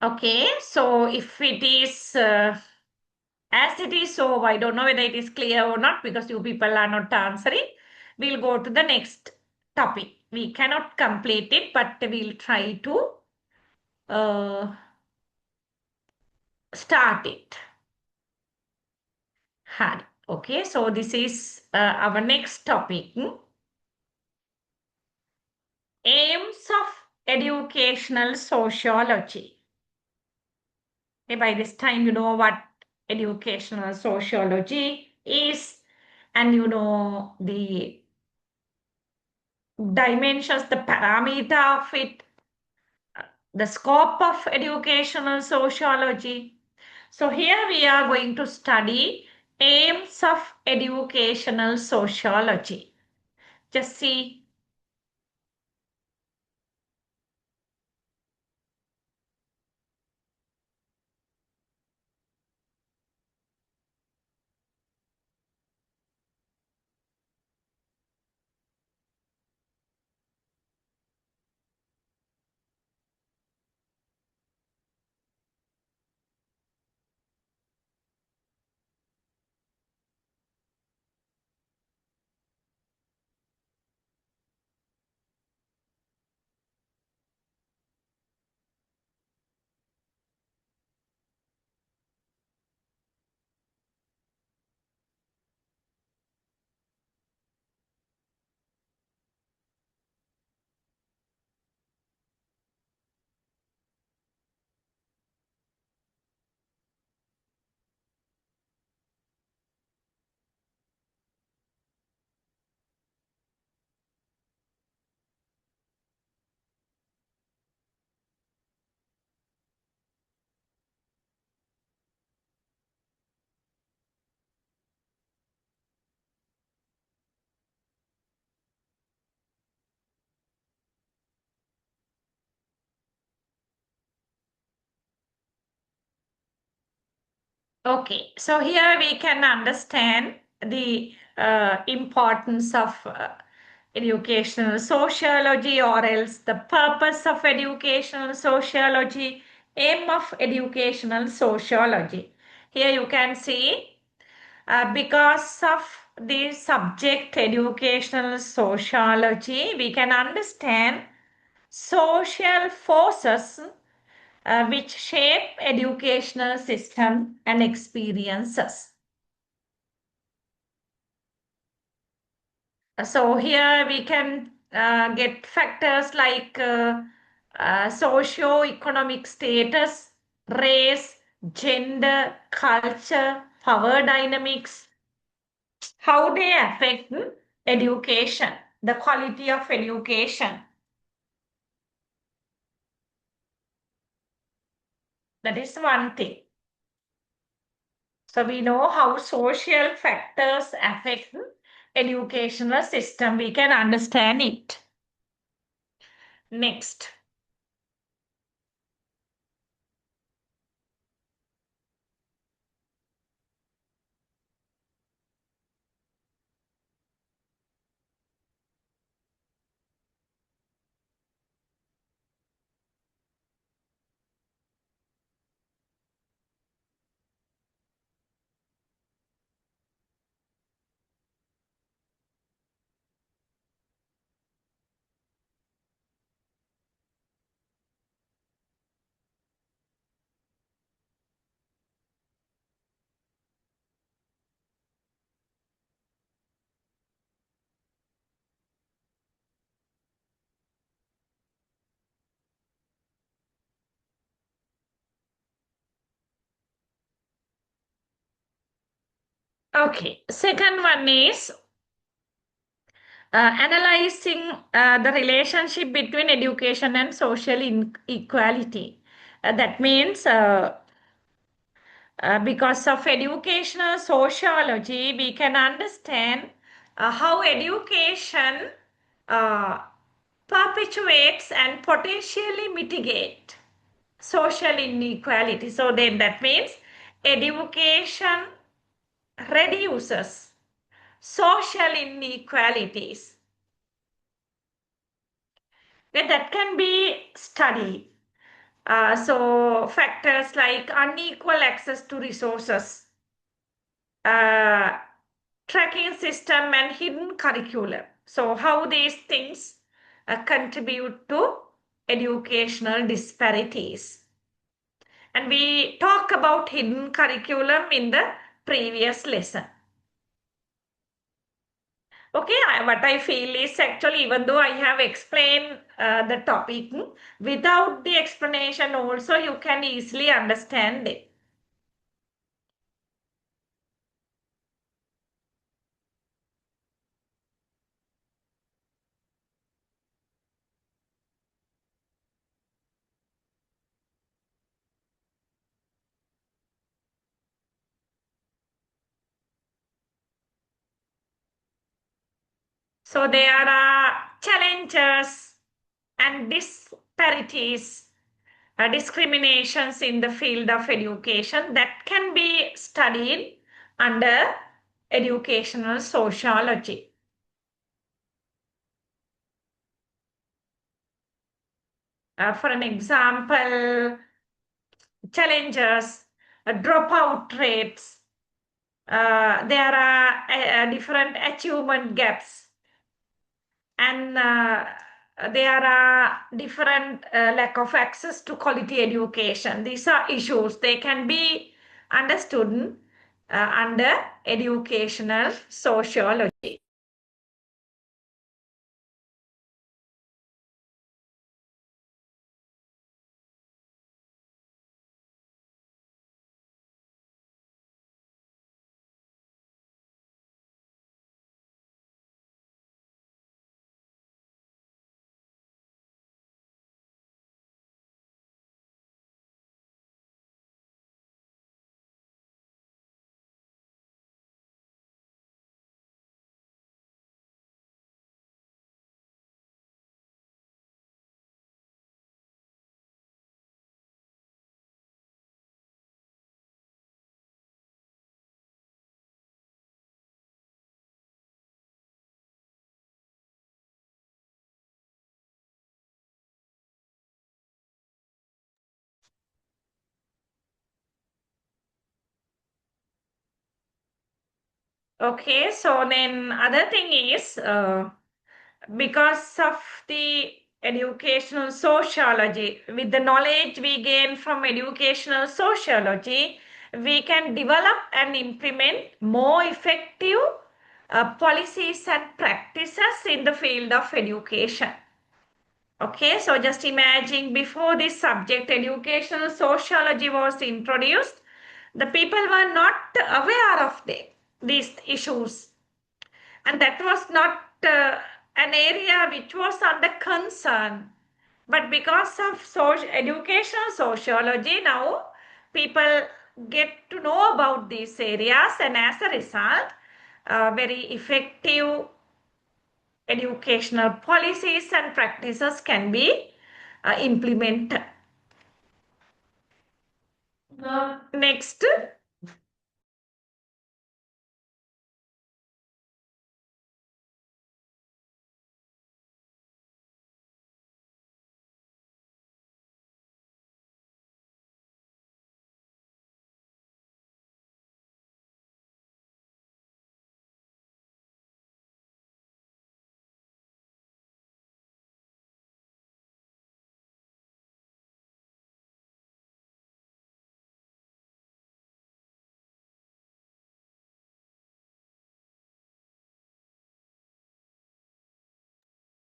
Okay, so if it is as it is, so I don't know whether it is clear or not because you people are not answering. We'll go to the next topic. We cannot complete it, but we'll try to start it. Hard. Okay, so this is our next topic. Aims of educational sociology. By this time, you know what educational sociology is, and you know the dimensions, the parameter of it, the scope of educational sociology. So here we are going to study aims of educational sociology. Just see. Okay, so here we can understand the importance of educational sociology, or else the purpose of educational sociology, aim of educational sociology. Here you can see, because of the subject educational sociology, we can understand social forces which shape educational system and experiences. So here we can get factors like socio-economic status, race, gender, culture, power dynamics, how they affect education, the quality of education. That is one thing. So we know how social factors affect educational system. We can understand it. Next. Okay. Second one is analyzing the relationship between education and social inequality. That means because of educational sociology, we can understand how education uh, perpetuates and potentially mitigate social inequality. So then that means education reduces social inequalities. That can be studied. So factors like unequal access to resources, uh, tracking system, and hidden curriculum. So how these things contribute to educational disparities. And we talk about hidden curriculum in the previous lesson. Okay, what I feel is actually, even though I have explained the topic, without the explanation also you can easily understand it. So there are challenges and disparities, discriminations in the field of education that can be studied under educational sociology. For an example, challenges, dropout rates, there are different achievement gaps, and there are different lack of access to quality education. These are issues. They can be understood under educational sociology. Okay, so then other thing is, because of the educational sociology, with the knowledge we gain from educational sociology, we can develop and implement more effective policies and practices in the field of education. Okay, so just imagine, before this subject, educational sociology was introduced, the people were not aware of these issues, and that was not an area which was under concern. But because of educational sociology, now people get to know about these areas, and as a result, very effective educational policies and practices can be implemented. Next.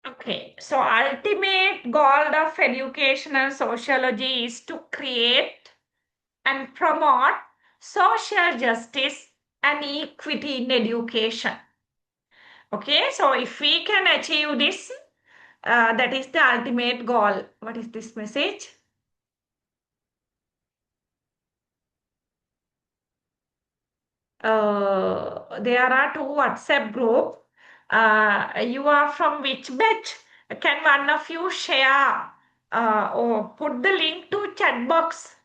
Okay, so ultimate goal of educational sociology is to create and promote social justice and equity in education. Okay, so if we can achieve this, that is the ultimate goal. What is this message? There are two WhatsApp group. You are from which batch? Can one of you share or put the link to chat box?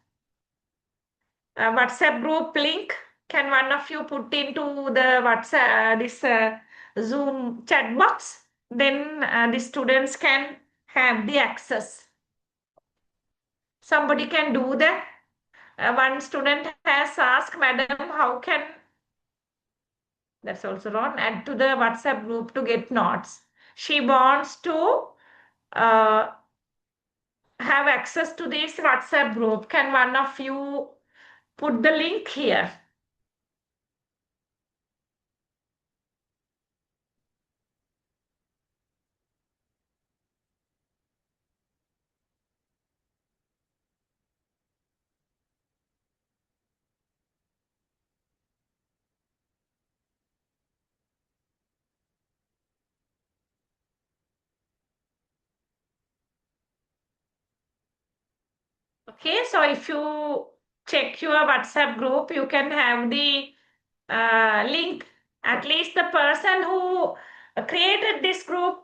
WhatsApp group link. Can one of you put into the WhatsApp this Zoom chat box? Then the students can have the access. Somebody can do that. One student has asked, Madam, how can, that's also wrong, add to the WhatsApp group to get notes. She wants to have access to this WhatsApp group. Can one of you put the link here? Okay, so if you check your WhatsApp group, you can have the link. At least the person who created this group.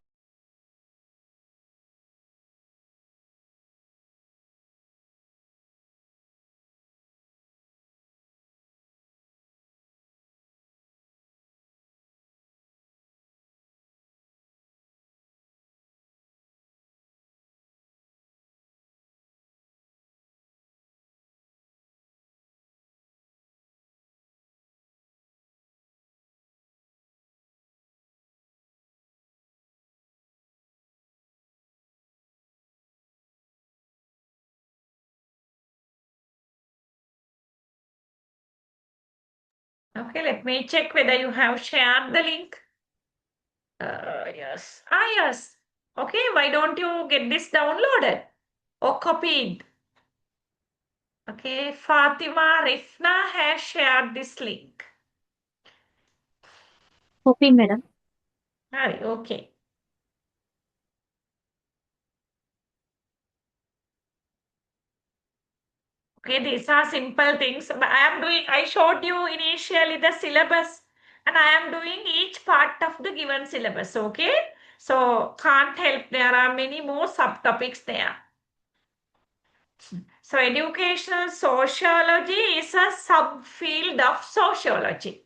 Okay, let me check whether you have shared the link. Yes. Yes. Okay, why don't you get this downloaded or copied? Okay, Fatima Rifna has shared this link. Copy, madam. Okay. Okay, these are simple things. But I showed you initially the syllabus and I am doing each part of the given syllabus. Okay, so can't help. There are many more subtopics there. So educational sociology is a subfield of sociology.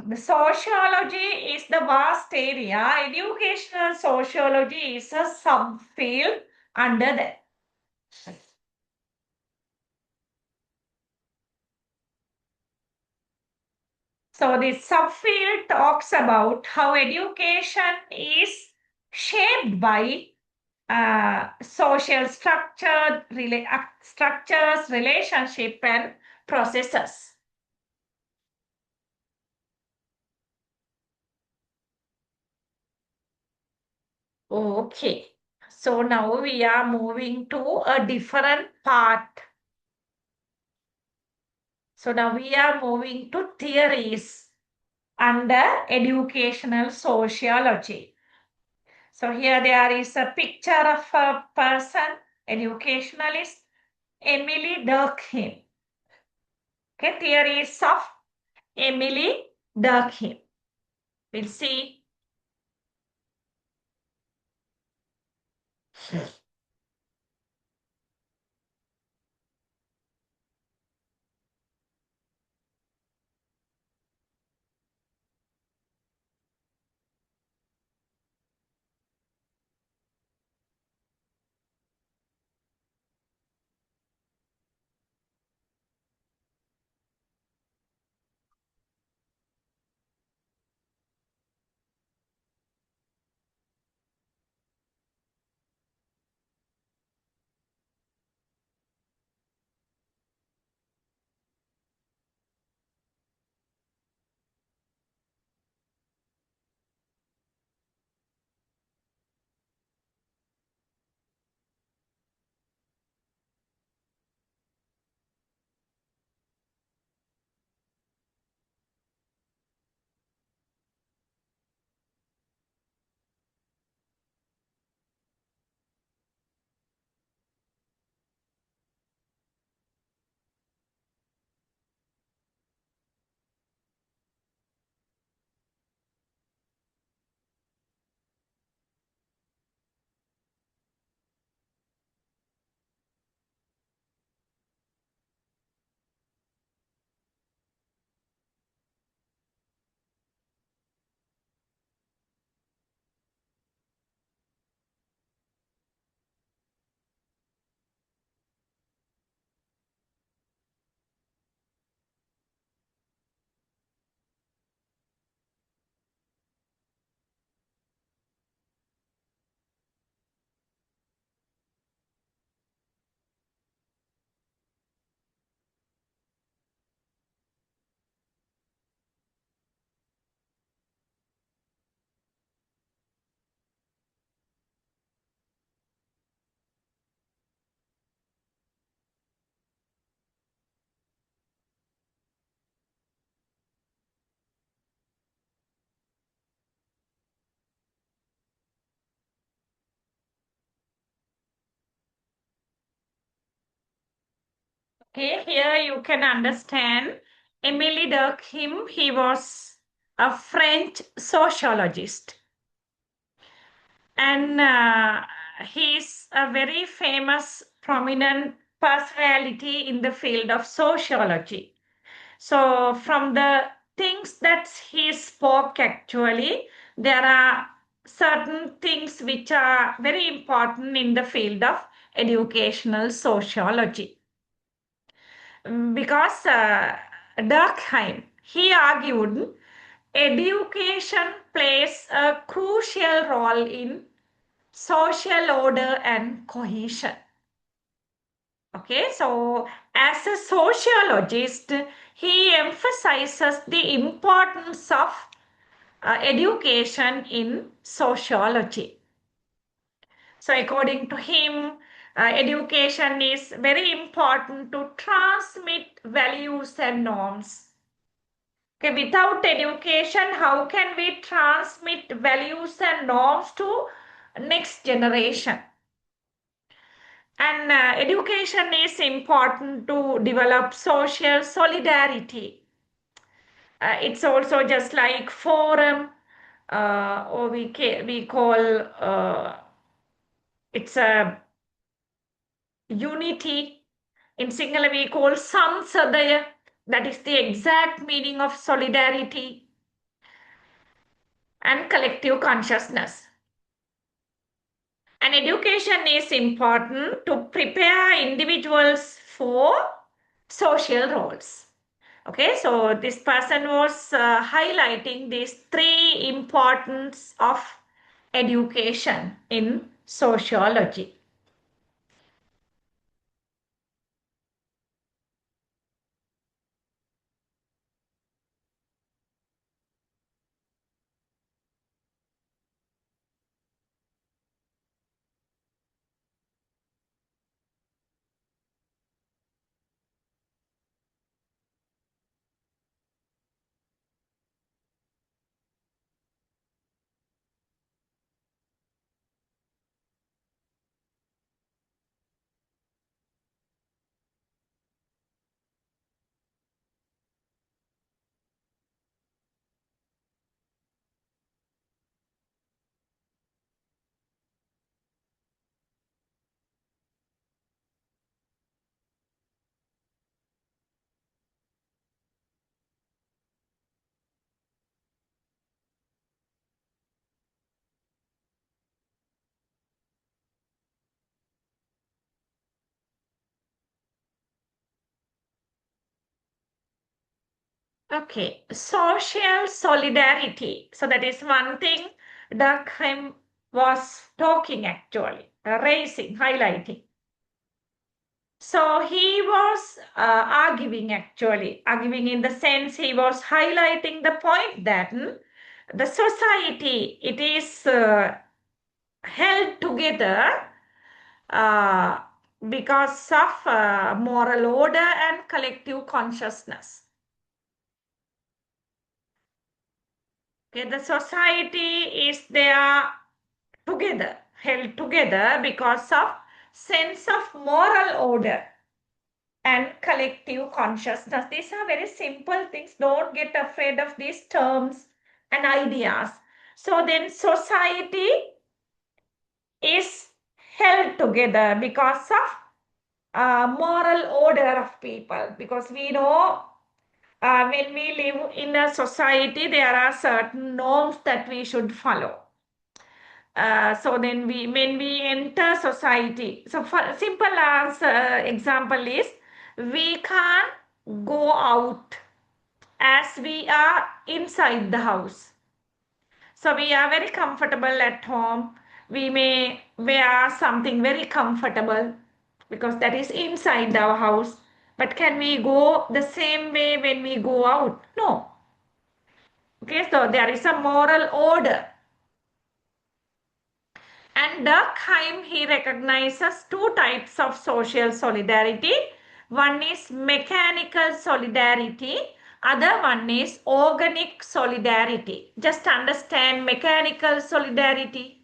The sociology is the vast area. Educational sociology is a subfield under that. So this subfield talks about how education is shaped by social structures, relationship, and processes. Okay, so now we are moving to a different part. So now we are moving to theories under educational sociology. So here there is a picture of a person, educationalist, Emily Durkheim. Okay, theories of Emily Durkheim. We'll see. Okay, here you can understand Emile Durkheim. He was a French sociologist, and he's a very famous, prominent personality in the field of sociology. So, from the things that he spoke, actually, there are certain things which are very important in the field of educational sociology. Because Durkheim, he argued education plays a crucial role in social order and cohesion. Okay, so as a sociologist, he emphasizes the importance of education in sociology. So, according to him, education is very important to transmit values and norms. Okay, without education, how can we transmit values and norms to next generation? And education is important to develop social solidarity. It's also just like forum, or we call it's a unity. In Sinhala we call samsadaya. That is the exact meaning of solidarity and collective consciousness. And education is important to prepare individuals for social roles. Okay, so this person was highlighting these three importance of education in sociology. Okay, social solidarity. So that is one thing Durkheim was talking actually, raising, highlighting. So he was arguing actually, arguing in the sense he was highlighting the point that the society, it is held together uh, because of moral order and collective consciousness. Okay, the society is there together, held together because of sense of moral order and collective consciousness. These are very simple things. Don't get afraid of these terms and ideas. So then society is held together because of moral order of people. Because we know when we live in a society, there are certain norms that we should follow. So then when we enter society, so for simple answer example is we can't go out as we are inside the house. So we are very comfortable at home. We may wear something very comfortable because that is inside our house. But can we go the same way when we go out? No. Okay, so there is a moral order. And Durkheim, he recognizes two types of social solidarity. One is mechanical solidarity, other one is organic solidarity. Just understand mechanical solidarity.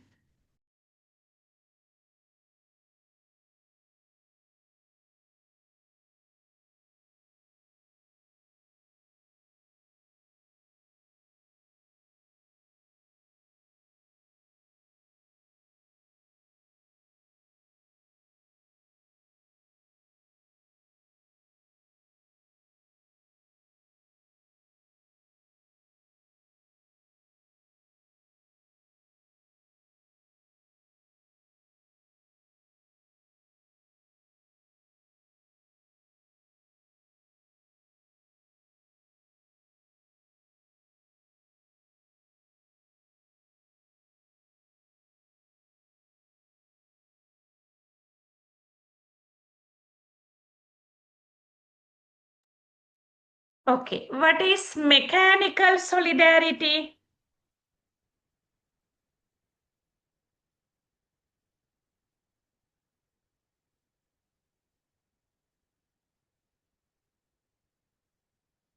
Okay, what is mechanical solidarity?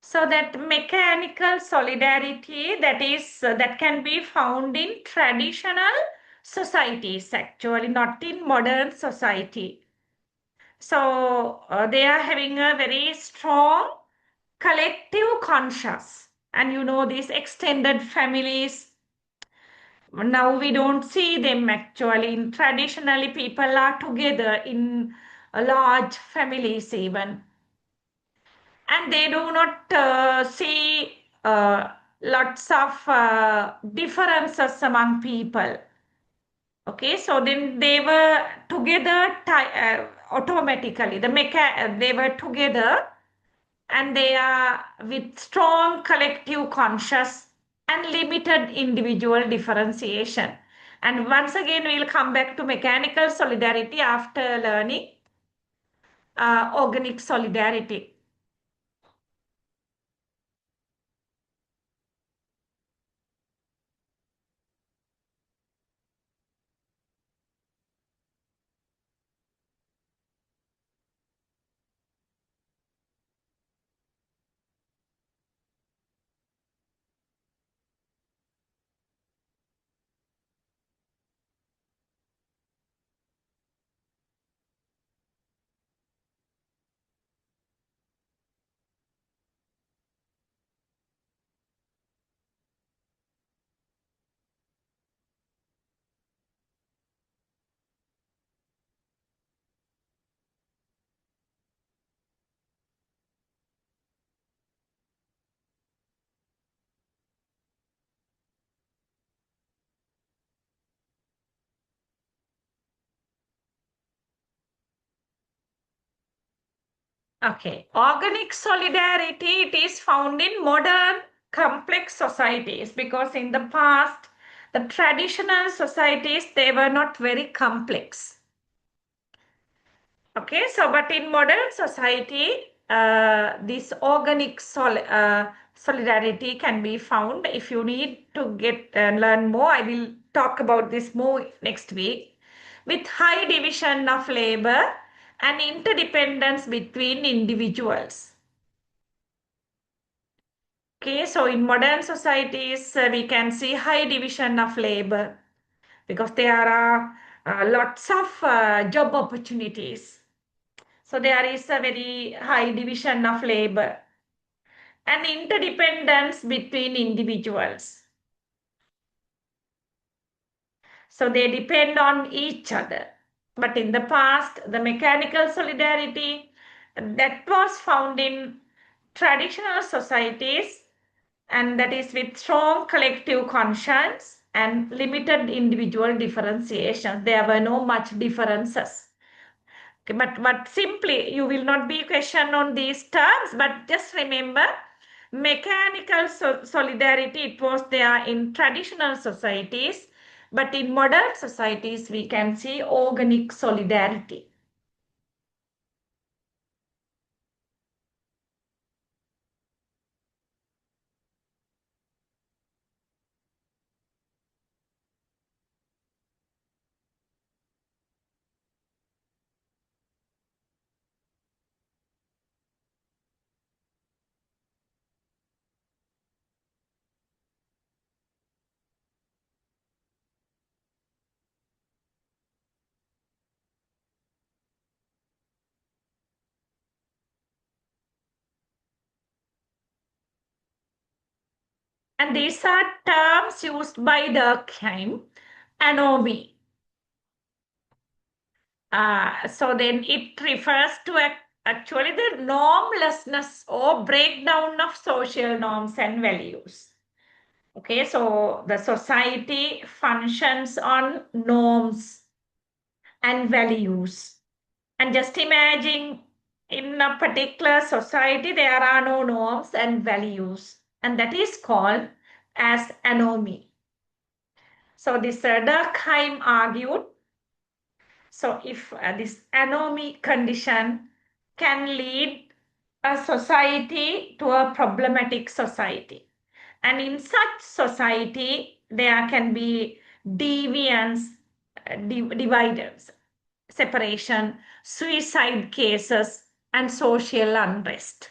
So that mechanical solidarity that can be found in traditional societies, actually not in modern society. So they are having a very strong collective conscious, and these extended families, now we don't see them actually. Traditionally people are together in large families even, and they do not see lots of differences among people. Okay, so then they were together automatically. They were together, and they are with strong collective conscious and limited individual differentiation. And once again, we'll come back to mechanical solidarity after learning organic solidarity. Okay, organic solidarity, it is found in modern complex societies, because in the past, the traditional societies, they were not very complex. Okay, so but in modern society, this organic solidarity can be found. If you need to get learn more, I will talk about this more next week. With high division of labor and interdependence between individuals. Okay, so in modern societies, we can see high division of labor, because there are lots of job opportunities. So there is a very high division of labor and interdependence between individuals. So they depend on each other. But in the past, the mechanical solidarity that was found in traditional societies, and that is with strong collective conscience and limited individual differentiations. There were no much differences. Okay, but simply you will not be questioned on these terms, but just remember mechanical solidarity, it was there in traditional societies, but in modern societies we can see organic solidarity. And these are terms used by Durkheim, anomie. So then it refers to actually the normlessness or breakdown of social norms and values. Okay, so the society functions on norms and values. And just imagine, in a particular society, there are no norms and values, and that is called as anomie. So this Durkheim argued, so if this anomie condition can lead a society to a problematic society. And in such society, there can be deviance, dividends, separation, suicide cases, and social unrest.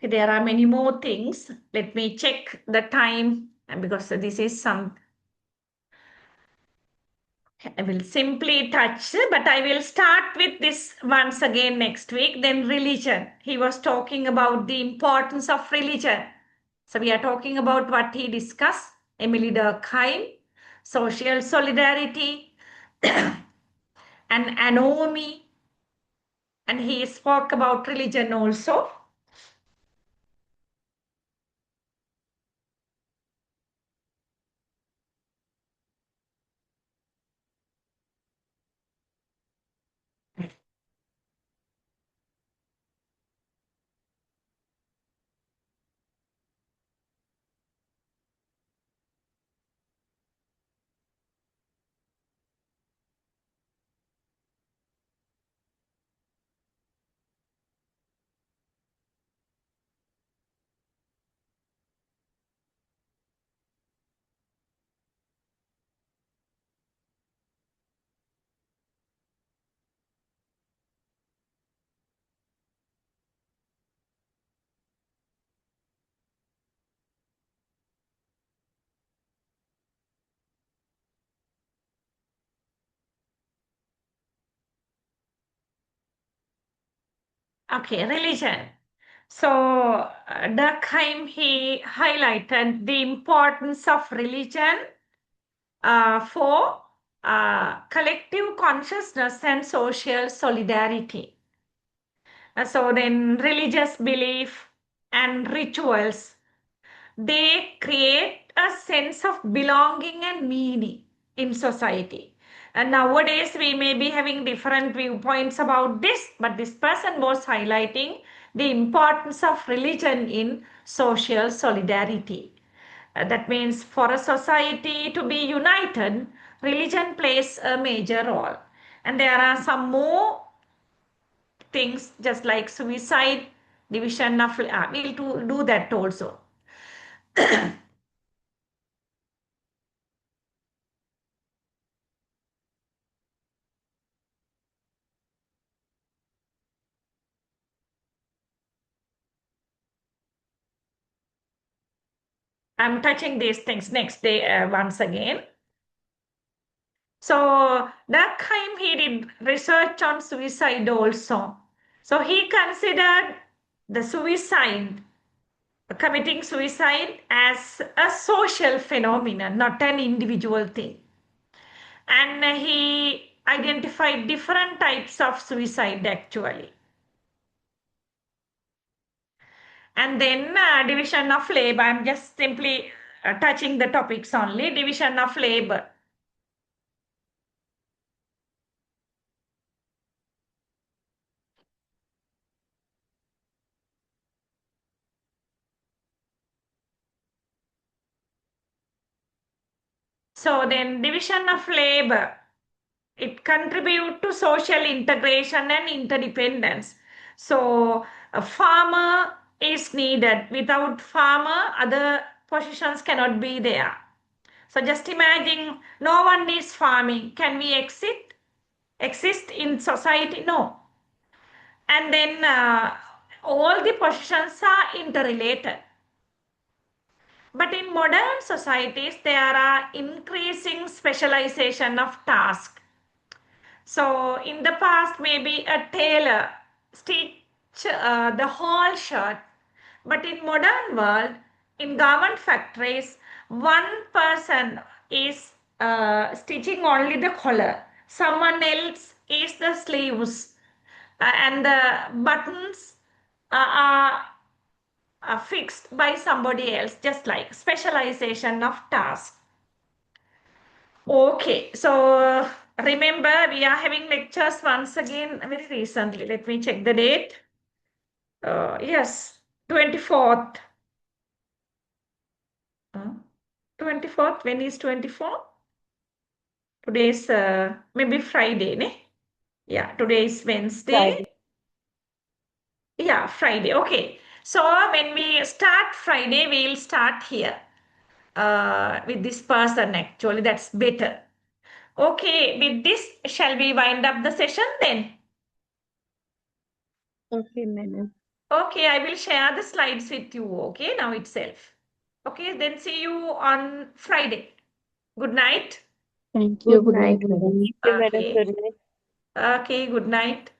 There are many more things. Let me check the time because this is some. I will simply touch, but I will start with this once again next week. Then religion. He was talking about the importance of religion. So we are talking about what he discussed. Emily Durkheim, social solidarity, and anomie. And he spoke about religion also. Okay, religion. So Durkheim, he highlighted the importance of religion for collective consciousness and social solidarity. So then religious belief and rituals, they create a sense of belonging and meaning in society. And nowadays we may be having different viewpoints about this, but this person was highlighting the importance of religion in social solidarity. That means for a society to be united, religion plays a major role. And there are some more things just like suicide, division of, we'll do that also. I'm touching these things next day once again. So Durkheim, he did research on suicide also. So he considered the suicide, committing suicide as a social phenomenon, not an individual thing. And he identified different types of suicide actually. And then division of labor, I'm just simply touching the topics only, division of labor. So then division of labor, it contributes to social integration and interdependence. So a farmer is needed. Without farmer, other positions cannot be there. So just imagine no one is farming. Can we exist in society? No. And then all the positions are interrelated. But in modern societies, there are increasing specialization of tasks. So in the past, maybe a tailor stitch the whole shirt. But in modern world, in government factories, one person is stitching only the collar. Someone else is the sleeves. And the buttons are fixed by somebody else, just like specialization of task. Okay, so remember we are having lectures once again very recently. Let me check the date. Yes, 24th. 24th, when is 24th? Today is maybe Friday, ne? Yeah, today is Wednesday. Friday. Yeah, Friday. Okay. So when we start Friday, we'll start here with this person actually. That's better. Okay, with this, shall we wind up the session then? Okay, madam. Okay, I will share the slides with you, okay, now itself. Okay, then see you on Friday. Good night. Thank you. Good Good night, night, madam. madam. Thank you, madam. Okay. Good night. Okay, good night.